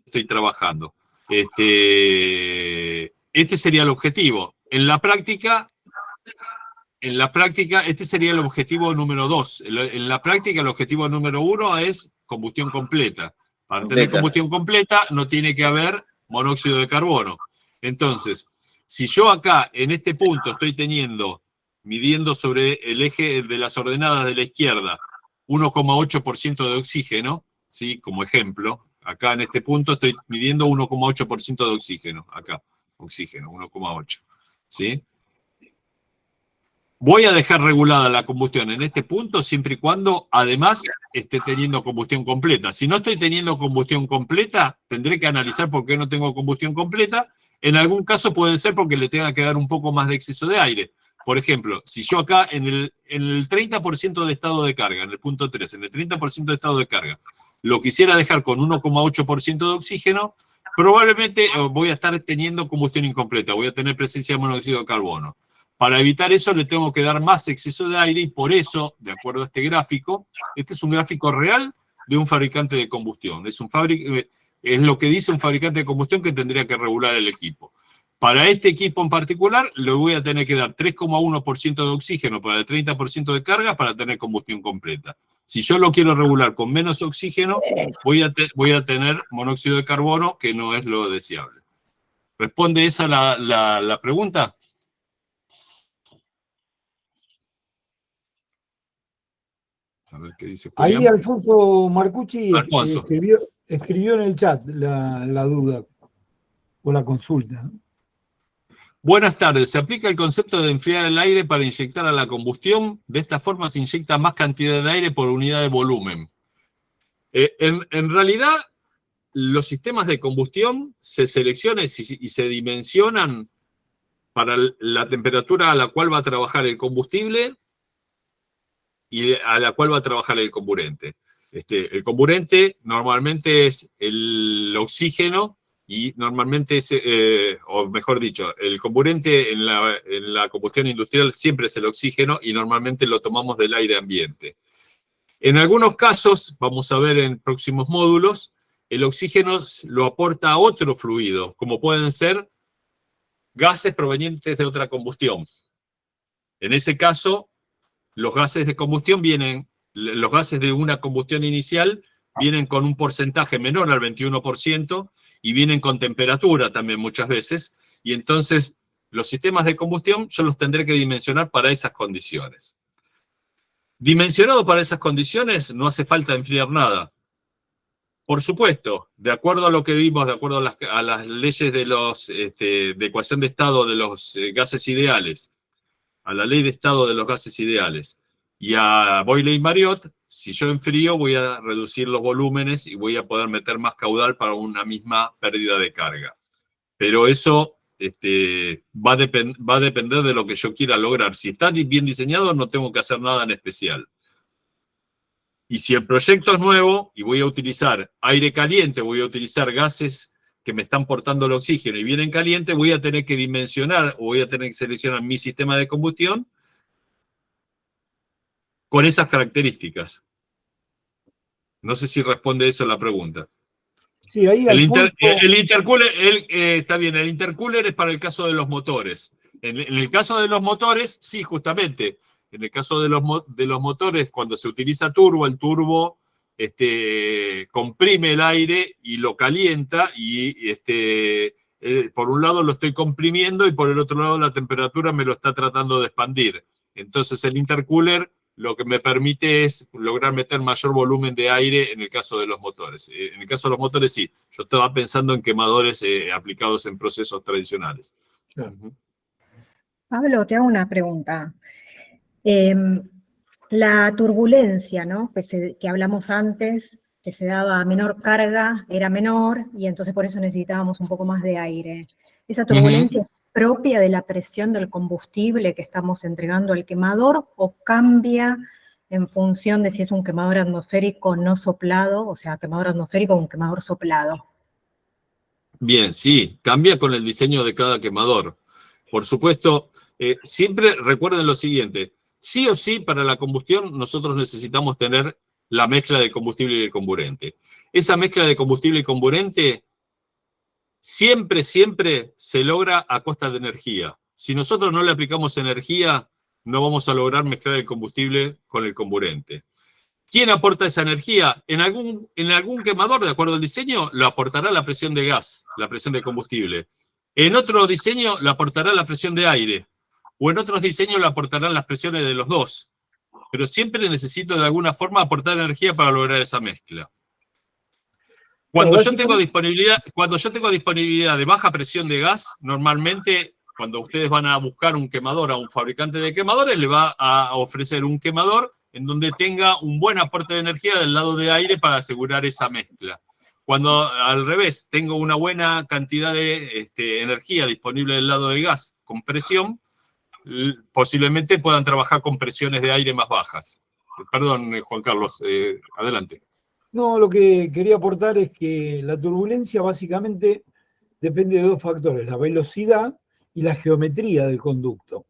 estoy trabajando. Este sería el objetivo. En la práctica, este sería el objetivo número 2. En la práctica, el objetivo número 1 es combustión completa. Para tener combustión completa, no tiene que haber monóxido de carbono. Entonces, si yo acá, en este punto, estoy midiendo sobre el eje de las ordenadas de la izquierda, 1,8% de oxígeno, ¿sí? Como ejemplo, acá en este punto estoy midiendo 1,8% de oxígeno, acá, oxígeno, 1,8, ¿sí? Voy a dejar regulada la combustión en este punto siempre y cuando, además, esté teniendo combustión completa. Si no estoy teniendo combustión completa, tendré que analizar por qué no tengo combustión completa. En algún caso puede ser porque le tenga que dar un poco más de exceso de aire. Por ejemplo, si yo acá en el 30% de estado de carga, en el punto 3, en el 30% de estado de carga, lo quisiera dejar con 1,8% de oxígeno, probablemente voy a estar teniendo combustión incompleta, voy a tener presencia de monóxido de carbono. Para evitar eso le tengo que dar más exceso de aire y por eso, de acuerdo a este gráfico, este es un gráfico real de un fabricante de combustión. Es lo que dice un fabricante de combustión que tendría que regular el equipo. Para este equipo en particular, le voy a tener que dar 3,1% de oxígeno para el 30% de carga para tener combustión completa. Si yo lo quiero regular con menos oxígeno, voy a tener monóxido de carbono, que no es lo deseable. ¿Responde esa la pregunta? A ver qué dice Julián. Ahí Alfonso Marcucci escribió en el chat la duda o la consulta, ¿no? Buenas tardes. ¿Se aplica el concepto de enfriar el aire para inyectar a la combustión? De esta forma se inyecta más cantidad de aire por unidad de volumen. En realidad, los sistemas de combustión se seleccionan y se dimensionan para la temperatura a la cual va a trabajar el combustible y a la cual va a trabajar el comburente. El comburente normalmente es el oxígeno y normalmente es, o mejor dicho, el comburente en la combustión industrial siempre es el oxígeno y normalmente lo tomamos del aire ambiente. En algunos casos, vamos a ver en próximos módulos, el oxígeno lo aporta otro fluido, como pueden ser gases provenientes de otra combustión. En ese caso, los gases de combustión los gases de una combustión inicial vienen con un porcentaje menor al 21% y vienen con temperatura también muchas veces, y entonces los sistemas de combustión yo los tendré que dimensionar para esas condiciones. Dimensionado para esas condiciones no hace falta enfriar nada. Por supuesto, de acuerdo a lo que vimos, de acuerdo a las leyes de ecuación de estado de los gases ideales, a la ley de estado de los gases ideales, y a Boyle y Marriott, si yo enfrío voy a reducir los volúmenes y voy a poder meter más caudal para una misma pérdida de carga. Pero eso va a depender de lo que yo quiera lograr. Si está bien diseñado, no tengo que hacer nada en especial. Y si el proyecto es nuevo y voy a utilizar aire caliente, voy a utilizar gases que me están portando el oxígeno y vienen caliente, voy a tener que dimensionar o voy a tener que seleccionar mi sistema de combustión con esas características. No sé si responde eso a la pregunta. Sí, ahí el intercooler, está bien, el intercooler es para el caso de los motores. En el caso de los motores, sí, justamente. En el caso de los motores, cuando se utiliza turbo, el turbo comprime el aire y lo calienta y por un lado lo estoy comprimiendo y por el otro lado la temperatura me lo está tratando de expandir. Entonces el intercooler lo que me permite es lograr meter mayor volumen de aire en el caso de los motores. En el caso de los motores, sí. Yo estaba pensando en quemadores aplicados en procesos tradicionales. Pablo, te hago una pregunta. La turbulencia, ¿no? Que hablamos antes, que se daba a menor carga, era menor, y entonces por eso necesitábamos un poco más de aire. ¿Esa turbulencia es propia de la presión del combustible que estamos entregando al quemador o cambia en función de si es un quemador atmosférico no soplado, o sea, quemador atmosférico o un quemador soplado? Bien, sí, cambia con el diseño de cada quemador. Por supuesto, siempre recuerden lo siguiente, sí o sí para la combustión nosotros necesitamos tener la mezcla de combustible y el comburente. Esa mezcla de combustible y comburente siempre se logra a costa de energía. Si nosotros no le aplicamos energía, no vamos a lograr mezclar el combustible con el comburente. ¿Quién aporta esa energía? En algún quemador, de acuerdo al diseño, lo aportará la presión de gas, la presión de combustible. En otro diseño lo aportará la presión de aire. O en otros diseños lo aportarán las presiones de los dos. Pero siempre necesito de alguna forma aportar energía para lograr esa mezcla. Cuando yo tengo disponibilidad de baja presión de gas, normalmente cuando ustedes van a buscar un quemador a un fabricante de quemadores, le va a ofrecer un quemador en donde tenga un buen aporte de energía del lado de aire para asegurar esa mezcla. Cuando al revés tengo una buena cantidad de energía disponible del lado del gas con presión, posiblemente puedan trabajar con presiones de aire más bajas. Perdón, Juan Carlos, adelante. No, lo que quería aportar es que la turbulencia básicamente depende de dos factores, la velocidad y la geometría del conducto.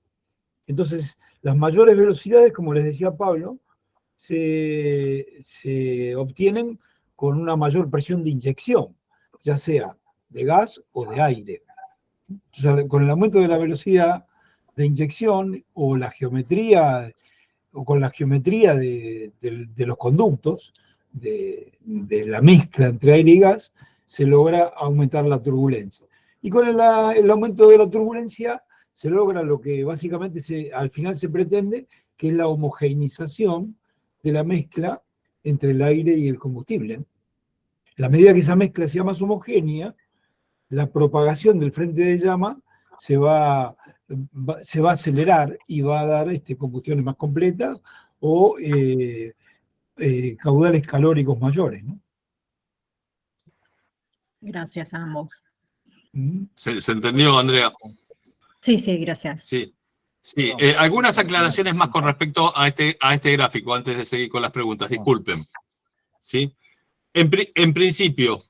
Entonces, las mayores velocidades, como les decía Pablo, se obtienen con una mayor presión de inyección, ya sea de gas o de aire. Entonces, con el aumento de la velocidad de inyección o la geometría, o con la geometría de los conductos, de la mezcla entre aire y gas, se logra aumentar la turbulencia. Y con el aumento de la turbulencia se logra lo que básicamente al final se pretende, que es la homogeneización de la mezcla entre el aire y el combustible. la medida que esa mezcla sea más homogénea, la propagación del frente de llama se va a acelerar y va a dar combustiones más completas o caudales calóricos mayores, ¿no? Gracias a ambos. ¿Se entendió, Andrea? Sí, sí, gracias. Sí. Sí, algunas aclaraciones más con respecto a este gráfico, antes de seguir con las preguntas, disculpen. ¿Sí? En principio,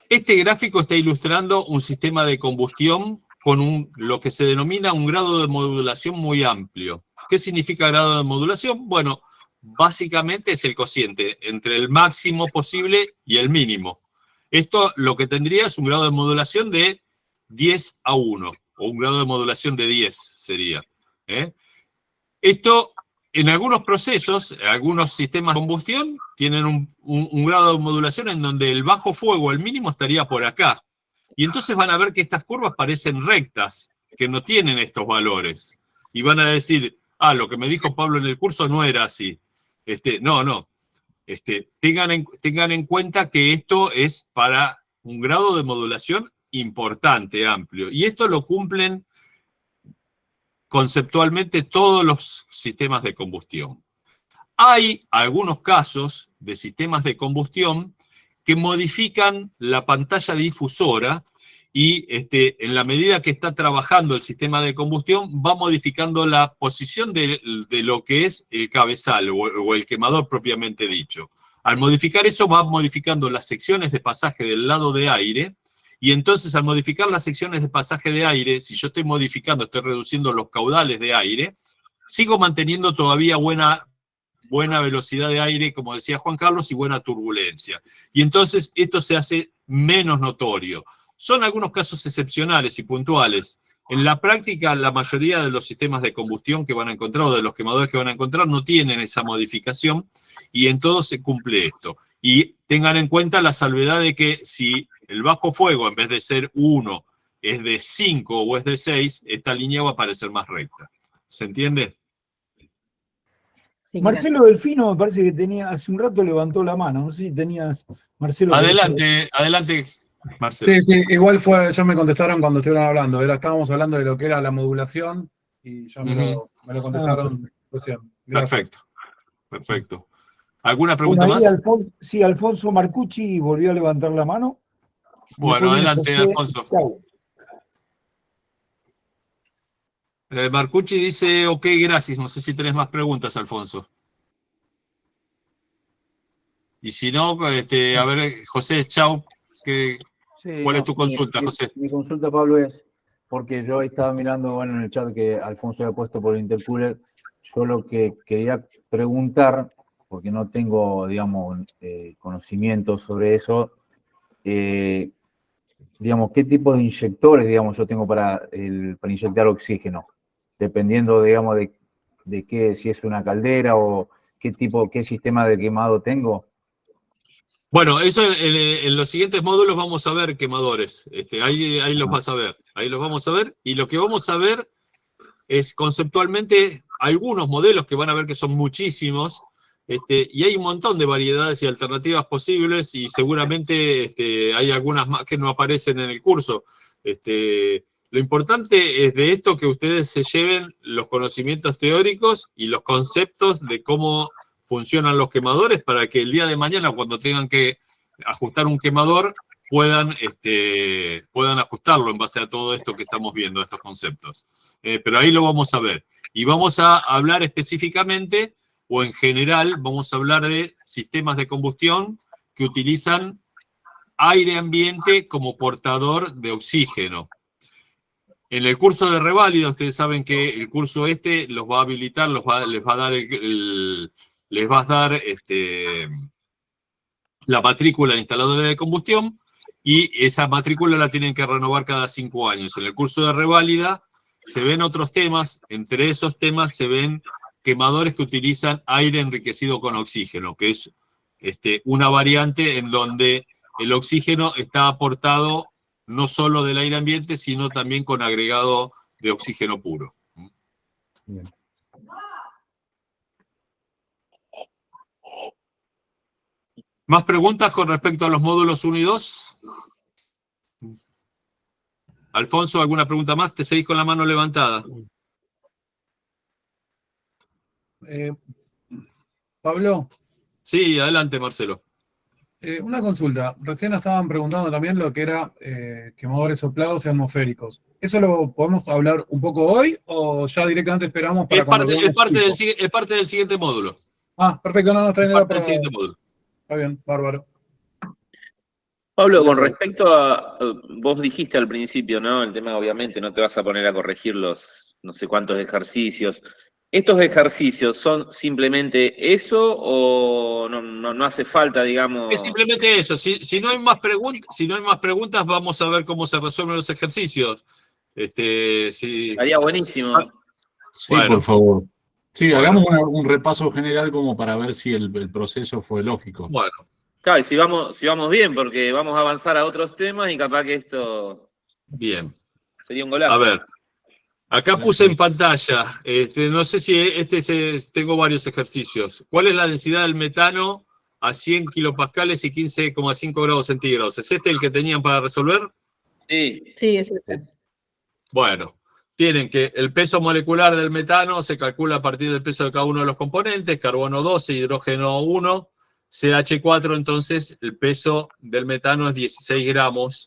este gráfico está ilustrando un sistema de combustión con lo que se denomina un grado de modulación muy amplio. ¿Qué significa grado de modulación? Bueno, básicamente es el cociente entre el máximo posible y el mínimo. Esto lo que tendría es un grado de modulación de 10:1, o un grado de modulación de 10 sería. Esto, en algunos procesos, algunos sistemas de combustión, tienen un grado de modulación en donde el bajo fuego, el mínimo, estaría por acá. Y entonces van a ver que estas curvas parecen rectas, que no tienen estos valores. Y van a decir, lo que me dijo Pablo en el curso no era así. No. Tengan en cuenta que esto es para un grado de modulación importante, amplio. Y esto lo cumplen conceptualmente todos los sistemas de combustión. Hay algunos casos de sistemas de combustión que modifican la pantalla difusora y en la medida que está trabajando el sistema de combustión va modificando la posición de lo que es el cabezal o el quemador propiamente dicho. Al modificar eso va modificando las secciones de pasaje del lado de aire y entonces al modificar las secciones de pasaje de aire, si yo estoy modificando, estoy reduciendo los caudales de aire, sigo manteniendo todavía buena velocidad de aire, como decía Juan Carlos, y buena turbulencia. Y entonces esto se hace menos notorio. Son algunos casos excepcionales y puntuales. En la práctica, la mayoría de los sistemas de combustión que van a encontrar, o de los quemadores que van a encontrar, no tienen esa modificación, y en todo se cumple esto. Y tengan en cuenta la salvedad de que si el bajo fuego, en vez de ser 1, es de 5 o es de 6, esta línea va a parecer más recta. ¿Se entiende? Sí, Marcelo Delfino me parece que hace un rato levantó la mano. No sé si tenías, Marcelo. Adelante, Marcelo. Sí, igual ya me contestaron cuando estuvieron hablando. Estábamos hablando de lo que era la modulación y ya me lo contestaron recién. Gracias. Perfecto. ¿Alguna pregunta más? Sí, Alfonso Marcucci volvió a levantar la mano. Bueno, adelante, Alfonso. Marcucci dice, ok, gracias. No sé si tenés más preguntas, Alfonso. Y si no, a ver, José, chau. ¿Cuál es tu consulta, José? Mi consulta, Pablo, es, porque yo estaba mirando en el chat que Alfonso había puesto por Intercooler, yo lo que quería preguntar, porque no tengo, digamos, conocimiento sobre eso, digamos, ¿qué tipo de inyectores, digamos, yo tengo para inyectar oxígeno? Dependiendo, digamos, de qué, si es una caldera o qué sistema de quemado tengo. Bueno, eso en los siguientes módulos vamos a ver quemadores. Ahí los vas a ver. Ahí los vamos a ver. Y lo que vamos a ver es conceptualmente algunos modelos que van a ver que son muchísimos. Y hay un montón de variedades y alternativas posibles. Y seguramente hay algunas más que no aparecen en el curso. Lo importante es de esto que ustedes se lleven los conocimientos teóricos y los conceptos de cómo funcionan los quemadores para que el día de mañana, cuando tengan que ajustar un quemador, puedan ajustarlo en base a todo esto que estamos viendo, estos conceptos. Pero ahí lo vamos a ver. Y vamos a hablar específicamente, o en general, vamos a hablar de sistemas de combustión que utilizan aire ambiente como portador de oxígeno. En el curso de reválida, ustedes saben que el curso los va a habilitar, les va a dar la matrícula de instaladores de combustión y esa matrícula la tienen que renovar cada 5 años. En el curso de reválida se ven otros temas, entre esos temas se ven quemadores que utilizan aire enriquecido con oxígeno, que es una variante en donde el oxígeno está aportado no solo del aire ambiente, sino también con agregado de oxígeno puro. Bien. ¿Más preguntas con respecto a los módulos 1 y 2? Alfonso, ¿alguna pregunta más? Te seguís con la mano levantada. Pablo. Sí, adelante, Marcelo. Una consulta. Recién estaban preguntando también lo que era quemadores soplados y atmosféricos. ¿Eso lo podemos hablar un poco hoy o ya directamente esperamos para Es parte del siguiente módulo. Ah, perfecto, no, está bien. Parte del siguiente módulo. Está bien, bárbaro. Pablo, con respecto a, vos dijiste al principio, ¿no? El tema, obviamente, no te vas a poner a corregir los no sé cuántos ejercicios. ¿Estos ejercicios son simplemente eso o no hace falta, digamos? Es simplemente eso. Si no hay más preguntas, vamos a ver cómo se resuelven los ejercicios. Estaría buenísimo. Sí, bueno, por favor. Sí, bueno, hagamos un repaso general como para ver si el proceso fue lógico. Bueno. Claro, y si vamos bien, porque vamos a avanzar a otros temas y capaz que esto... Bien. Sería un golazo. A ver. Acá puse en pantalla, no sé si tengo varios ejercicios. ¿Cuál es la densidad del metano a 100 kilopascales y 15,5 grados centígrados? ¿Es este el que tenían para resolver? Sí. Sí, es ese. Bueno, tienen que el peso molecular del metano se calcula a partir del peso de cada uno de los componentes, carbono 12, hidrógeno 1, CH4, entonces el peso del metano es 16 gramos.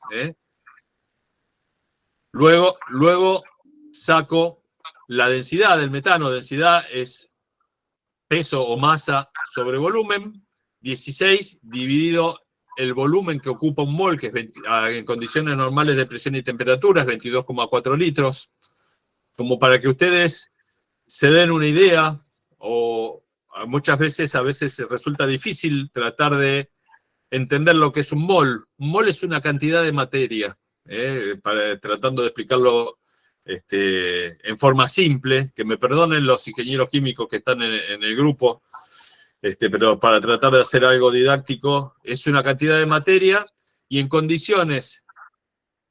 Luego saco la densidad del metano. Densidad es peso o masa sobre volumen. 16 dividido el volumen que ocupa un mol, que es en condiciones normales de presión y temperatura, es 22,4 litros. Como para que ustedes se den una idea, o muchas veces, a veces resulta difícil tratar de entender lo que es un mol. Un mol es una cantidad de materia, tratando de explicarlo en forma simple, que me perdonen los ingenieros químicos que están en el grupo, pero para tratar de hacer algo didáctico, es una cantidad de materia y en condiciones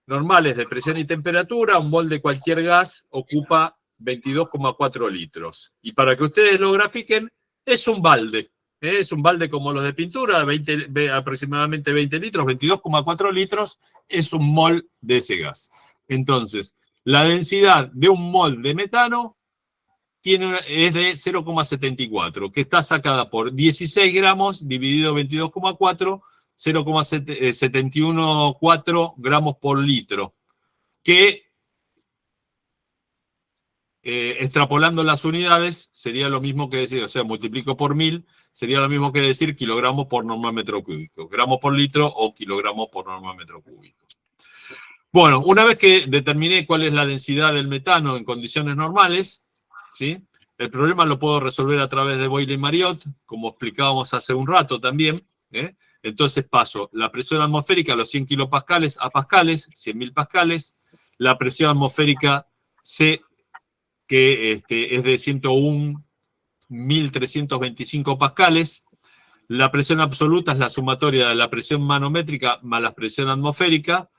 normales de presión y temperatura, un mol de cualquier gas ocupa 22,4 litros. Y para que ustedes lo grafiquen, es un balde. Es un balde como los de pintura, aproximadamente 20 litros, 22,4 litros, es un mol de ese gas. Entonces, la densidad de un mol de metano es de 0,74, que está sacada por 16 gramos dividido 22,4, 0,714 gramos por litro, que extrapolando las unidades sería lo mismo que decir, o sea, multiplico por 1000, sería lo mismo que decir kilogramos por normal metro cúbico, gramos por litro o kilogramos por normal metro cúbico. Bueno, una vez que determiné cuál es la densidad del metano en condiciones normales, ¿sí? El problema lo puedo resolver a través de Boyle-Mariotte, como explicábamos hace un rato también. Entonces paso la presión atmosférica a los 100 kilopascales a pascales, 100.000 pascales, la presión atmosférica C, que es de 101.325 pascales, la presión absoluta es la sumatoria de la presión manométrica más la presión atmosférica,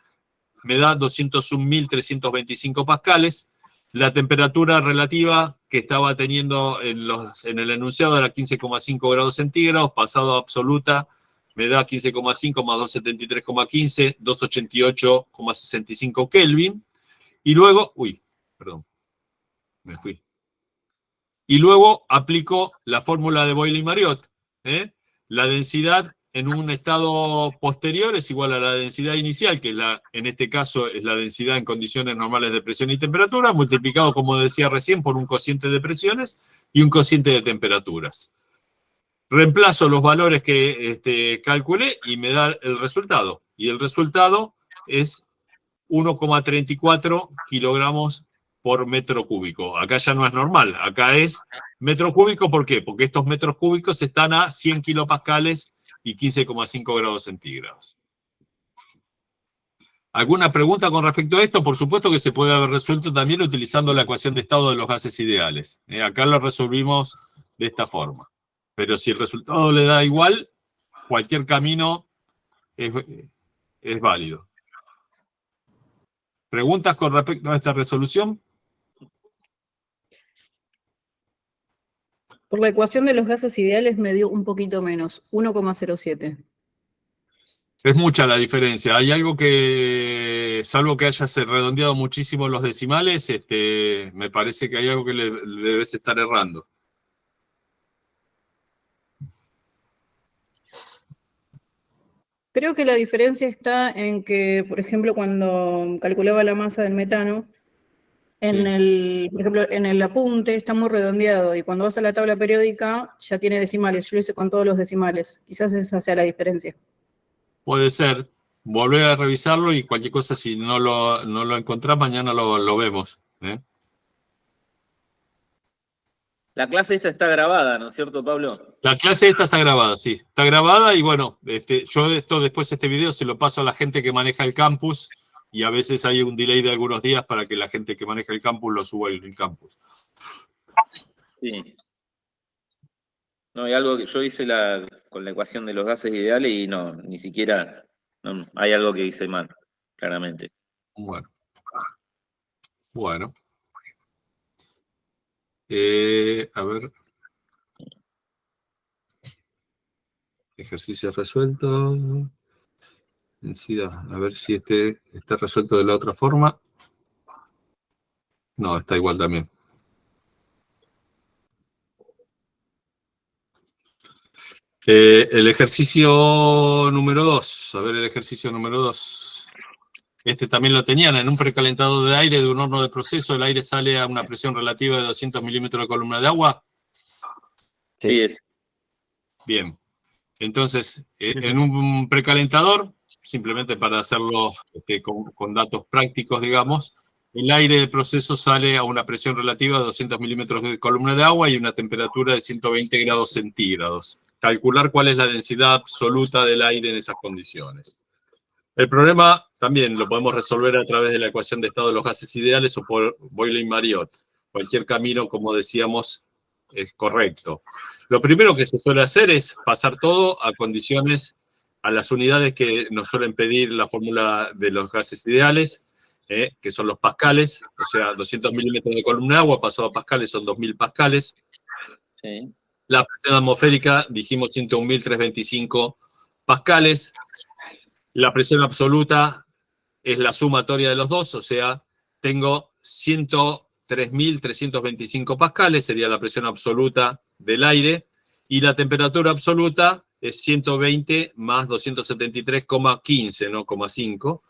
me da 201.325 pascales. La temperatura relativa que estaba teniendo en el enunciado era 15,5 grados centígrados, pasado a absoluta me da 15,5 más 273,15, 288,65 Kelvin. Y luego, y luego aplico la fórmula de Boyle-Mariotte. La densidad en un estado posterior es igual a la densidad inicial, que en este caso es la densidad en condiciones normales de presión y temperatura, multiplicado, como decía recién, por un cociente de presiones y un cociente de temperaturas. Reemplazo los valores que calculé y me da el resultado. Y el resultado es 1,34 kilogramos por metro cúbico. Acá ya no es normal, acá es metro cúbico. ¿Por qué? Porque estos metros cúbicos están a 100 kilopascales y 15,5 grados centígrados. ¿Alguna pregunta con respecto a esto? Por supuesto que se puede haber resuelto también utilizando la ecuación de estado de los gases ideales. Acá lo resolvimos de esta forma. Pero si el resultado le da igual, cualquier camino es válido. ¿Preguntas con respecto a esta resolución? Por la ecuación de los gases ideales me dio un poquito menos, 1,07. Es mucha la diferencia. Hay algo que, salvo que hayas redondeado muchísimo los decimales, me parece que hay algo que le debes estar errando. Creo que la diferencia está en que, por ejemplo, cuando calculaba la masa del metano, por ejemplo, en el apunte está muy redondeado y cuando vas a la tabla periódica ya tiene decimales. Yo lo hice con todos los decimales. Quizás esa sea la diferencia. Puede ser. Volver a revisarlo y cualquier cosa, si no lo encontrás, mañana lo vemos. La clase esta está grabada, ¿no es cierto, Pablo? La clase esta está grabada, sí. Está grabada y bueno, yo después este video se lo paso a la gente que maneja el campus y a veces hay un delay de algunos días para que la gente que maneja el campus lo suba al campus. Sí. No, hay algo que yo hice con la ecuación de los gases ideales y no, ni siquiera, no, hay algo que hice mal, claramente. Bueno. Bueno. A ver. Ejercicio resuelto. Densidad. A ver si está resuelto de la otra forma. No, está igual también. El ejercicio número 2. A ver, el ejercicio número 2. También lo tenían en un precalentador de aire de un horno de proceso. El aire sale a una presión relativa de 200 milímetros de columna de agua. Sí, es. Bien. Entonces, en un precalentador, simplemente para hacerlo con datos prácticos, digamos, el aire de proceso sale a una presión relativa de 200 milímetros de columna de agua y una temperatura de 120 grados centígrados. Calcular cuál es la densidad absoluta del aire en esas condiciones. El problema también lo podemos resolver a través de la ecuación de estado de los gases ideales o por Boyle-Mariotte. Cualquier camino, como decíamos, es correcto. Lo primero que se suele hacer es pasar todo a condiciones, a las unidades que nos suelen pedir la fórmula de los gases ideales, que son los pascales, o sea, 200 milímetros de columna de agua pasado a pascales son 2000 pascales. Sí. La presión atmosférica, dijimos 101.325 pascales. La presión absoluta es la sumatoria de los dos, o sea, tengo 103.325 pascales, sería la presión absoluta del aire, y la temperatura absoluta es 120 más 273,15, no 0,5,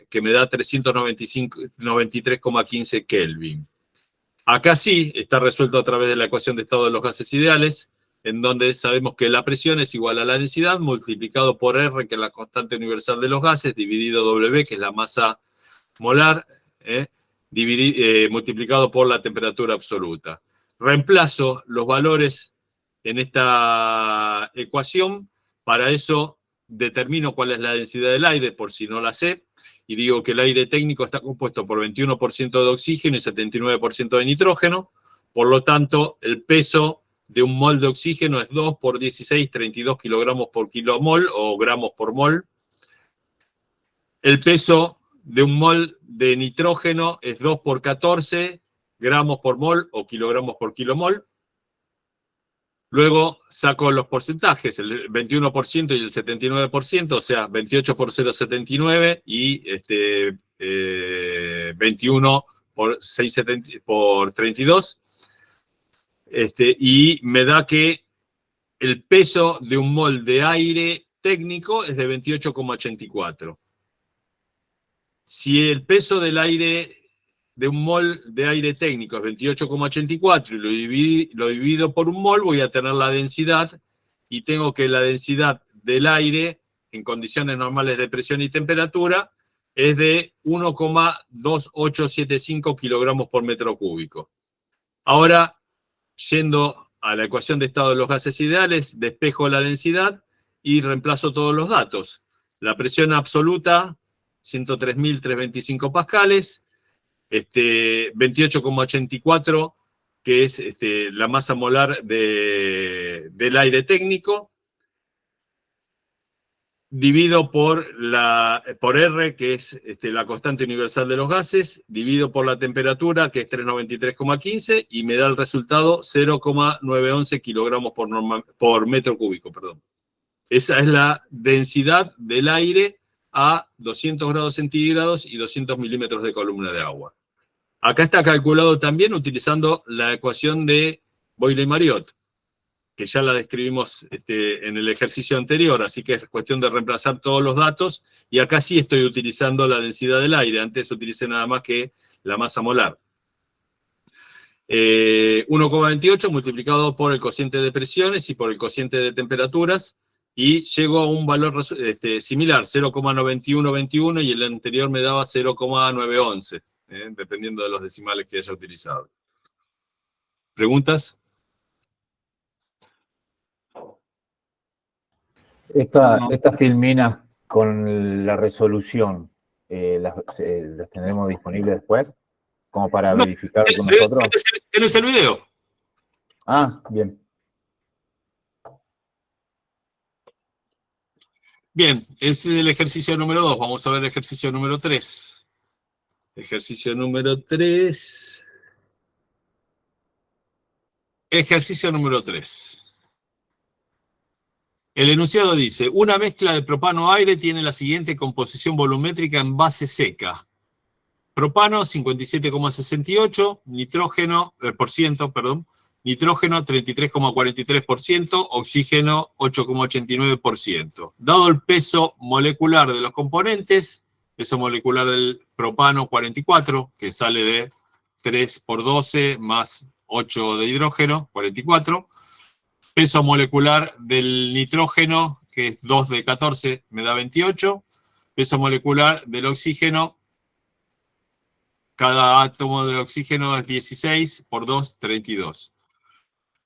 que me da 393,15 Kelvin. Acá sí está resuelto a través de la ecuación de estado de los gases ideales, en donde sabemos que la presión es igual a la densidad multiplicado por R, que es la constante universal de los gases, dividido W, que es la masa molar, multiplicado por la temperatura absoluta. Reemplazo los valores en esta ecuación, para eso determino cuál es la densidad del aire, por si no la sé, y digo que el aire técnico está compuesto por 21% de oxígeno y 79% de nitrógeno, por lo tanto, el peso de un mol de oxígeno es 2 por 16, 32 kilogramos por kilomol o gramos por mol. El peso de un mol de nitrógeno es 2 por 14 gramos por mol o kilogramos por kilomol. Luego saco los porcentajes, el 21% y el 79%, o sea, 28 por 0,79 y 21 por 32. Y me da que el peso de un mol de aire técnico es de 28,84. Si el peso del aire de un mol de aire técnico es 28,84 y lo divido por un mol, voy a tener la densidad, y tengo que la densidad del aire en condiciones normales de presión y temperatura es de 1,2875 kilogramos por metro cúbico. Ahora, yendo a la ecuación de estado de los gases ideales, despejo la densidad y reemplazo todos los datos. La presión absoluta, 103.325 pascales, 28,84, que es la masa molar del aire técnico, divido por R, que es la constante universal de los gases, divido por la temperatura, que es 393,15, y me da el resultado 0,911 kilogramos por metro cúbico, perdón. Esa es la densidad del aire a 200 grados centígrados y 200 milímetros de columna de agua. Acá está calculado también utilizando la ecuación de Boyle-Mariotte, que ya la describimos en el ejercicio anterior, así que es cuestión de reemplazar todos los datos, y acá sí estoy utilizando la densidad del aire, antes utilicé nada más que la masa molar. 1,28 multiplicado por el cociente de presiones y por el cociente de temperaturas, y llego a un valor similar, 0,9121, y el anterior me daba 0,911, dependiendo de los decimales que haya utilizado. ¿Preguntas? Estas filminas con la resolución, ¿las tendremos disponibles después? Como para verificar con nosotros. ¿Tienes el video? Ah, bien. Bien, es el ejercicio número 2. Vamos a ver el ejercicio número 3. Ejercicio número 3. Ejercicio número 3. El enunciado dice, una mezcla de propano-aire tiene la siguiente composición volumétrica en base seca. Propano 57,68, nitrógeno, nitrógeno 33,43%, oxígeno 8,89%. Dado el peso molecular de los componentes, peso molecular del propano 44, que sale de 3 por 12 más 8 de hidrógeno, 44. Peso molecular del nitrógeno, que es 2 de 14, me da 28. Peso molecular del oxígeno, cada átomo de oxígeno es 16 por 2, 32.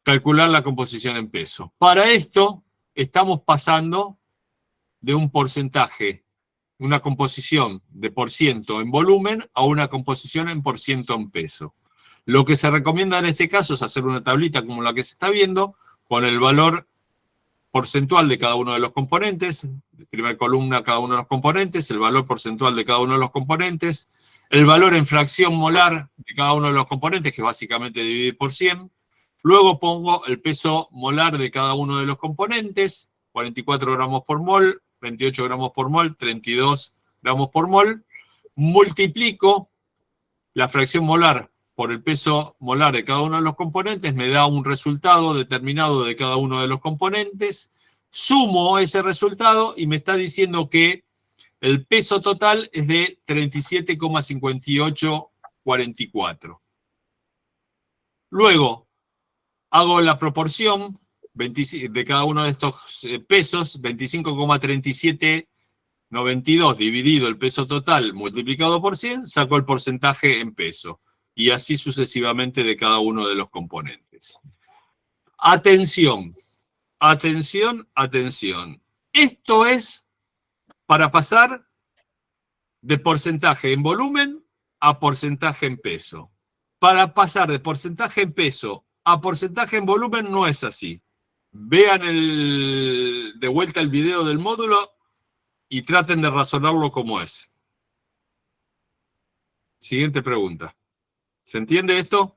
Calcular la composición en peso. Para esto, estamos pasando de un porcentaje, una composición de % en volumen, a una composición en % en peso. Lo que se recomienda en este caso es hacer una tablita como la que se está viendo, con el valor porcentual de cada uno de los componentes, primera columna cada uno de los componentes, el valor porcentual de cada uno de los componentes, el valor en fracción molar de cada uno de los componentes, que básicamente dividir por 100. Luego pongo el peso molar de cada uno de los componentes, 44 gramos por mol, 28 gramos por mol, 32 gramos por mol. Multiplico la fracción molar por el peso molar de cada uno de los componentes, me da un resultado determinado de cada uno de los componentes, sumo ese resultado y me está diciendo que el peso total es de 37,5844. Luego, hago la proporción de cada uno de estos pesos, 25,3792 dividido el peso total multiplicado por 100, saco el porcentaje en peso. Y así sucesivamente de cada uno de los componentes. Atención, atención, atención. Esto es para pasar de porcentaje en volumen a porcentaje en peso. Para pasar de porcentaje en peso a porcentaje en volumen no es así. Vean de vuelta el video del módulo y traten de razonarlo como es. Siguiente pregunta. ¿Se entiende esto?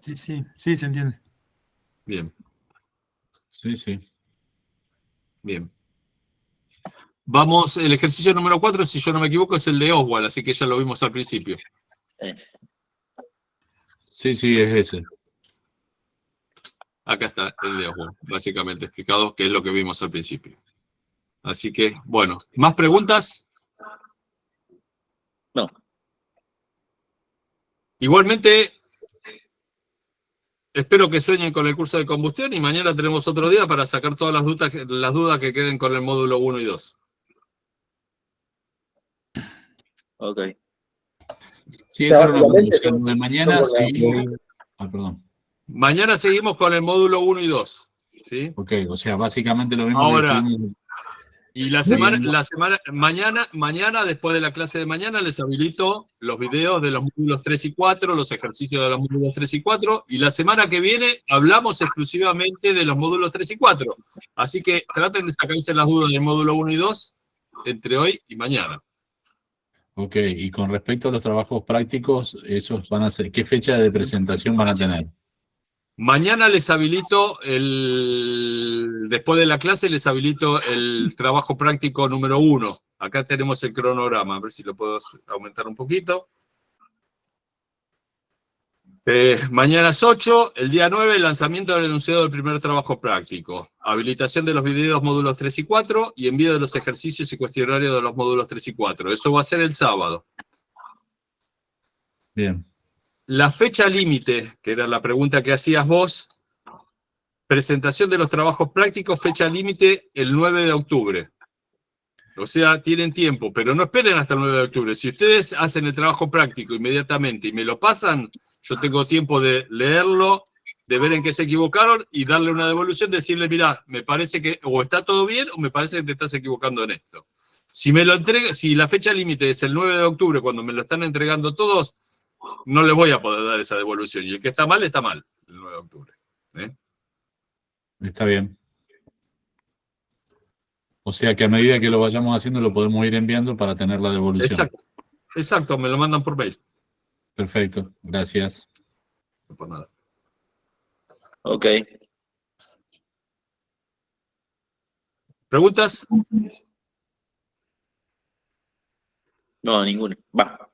Sí, se entiende. Bien. Sí. Bien. Vamos, el ejercicio número 4, si yo no me equivoco, es el de Oswald, así que ya lo vimos al principio. Sí, es ese. Acá está el de Oswald, básicamente explicado, que es lo que vimos al principio. Así que, bueno, ¿más preguntas? No. Igualmente, espero que sueñen con el curso de combustión y mañana tenemos otro día para sacar todas las dudas que queden con el módulo 1 y 2. Ok. Sí, esa era una conclusión. De mañana seguimos. Perdón. Mañana seguimos con el módulo 1 y 2. ¿Sí? Ok, o sea, básicamente lo mismo. Ahora, y mañana, después de la clase de mañana, les habilito los videos de los módulos 3 y 4, los ejercicios de los módulos 3 y 4, y la semana que viene hablamos exclusivamente de los módulos 3 y 4. Así que traten de sacarse las dudas del módulo 1 y 2 entre hoy y mañana. Ok, y con respecto a los trabajos prácticos, esos van a ser, ¿qué fecha de presentación van a tener? Mañana les habilito después de la clase les habilito el trabajo práctico número 1. Acá tenemos el cronograma, a ver si lo puedo aumentar un poquito. Mañana es 8, el día 9, lanzamiento del enunciado del primer trabajo práctico. Habilitación de los videos módulos 3 y 4 y envío de los ejercicios y cuestionarios de los módulos 3 y 4. Eso va a ser el sábado. Bien. La fecha límite, que era la pregunta que hacías vos, presentación de los trabajos prácticos, fecha límite el 9 de octubre. O sea, tienen tiempo, pero no esperen hasta el 9 de octubre. Si ustedes hacen el trabajo práctico inmediatamente y me lo pasan, yo tengo tiempo de leerlo, de ver en qué se equivocaron y darle una devolución, decirle, mirá, me parece que o está todo bien o me parece que te estás equivocando en esto. Si me lo entrega, si la fecha límite es el 9 de octubre, cuando me lo están entregando todos, no les voy a poder dar esa devolución. Y el que está mal, el 9 de octubre. Está bien. O sea que a medida que lo vayamos haciendo, lo podemos ir enviando para tener la devolución. Exacto, me lo mandan por mail. Perfecto, gracias. No por nada. Ok. ¿Preguntas? No, ninguna. Va.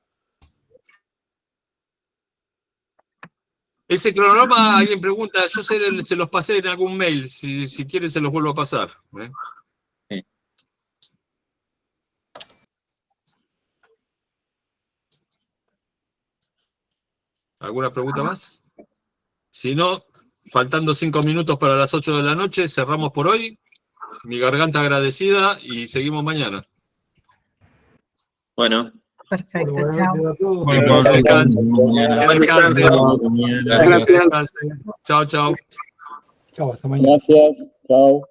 Ese cronograma, alguien pregunta, yo se los pasé en algún mail, si quieren se los vuelvo a pasar. Sí. ¿Alguna pregunta más? Si no, faltando 5 minutos para las 8 de la noche, cerramos por hoy. Mi garganta agradecida y seguimos mañana. Bueno. Perfecto, chao. Bueno, descansen. Gracias. Chao, chao. Chao, hasta mañana. Gracias. Chao.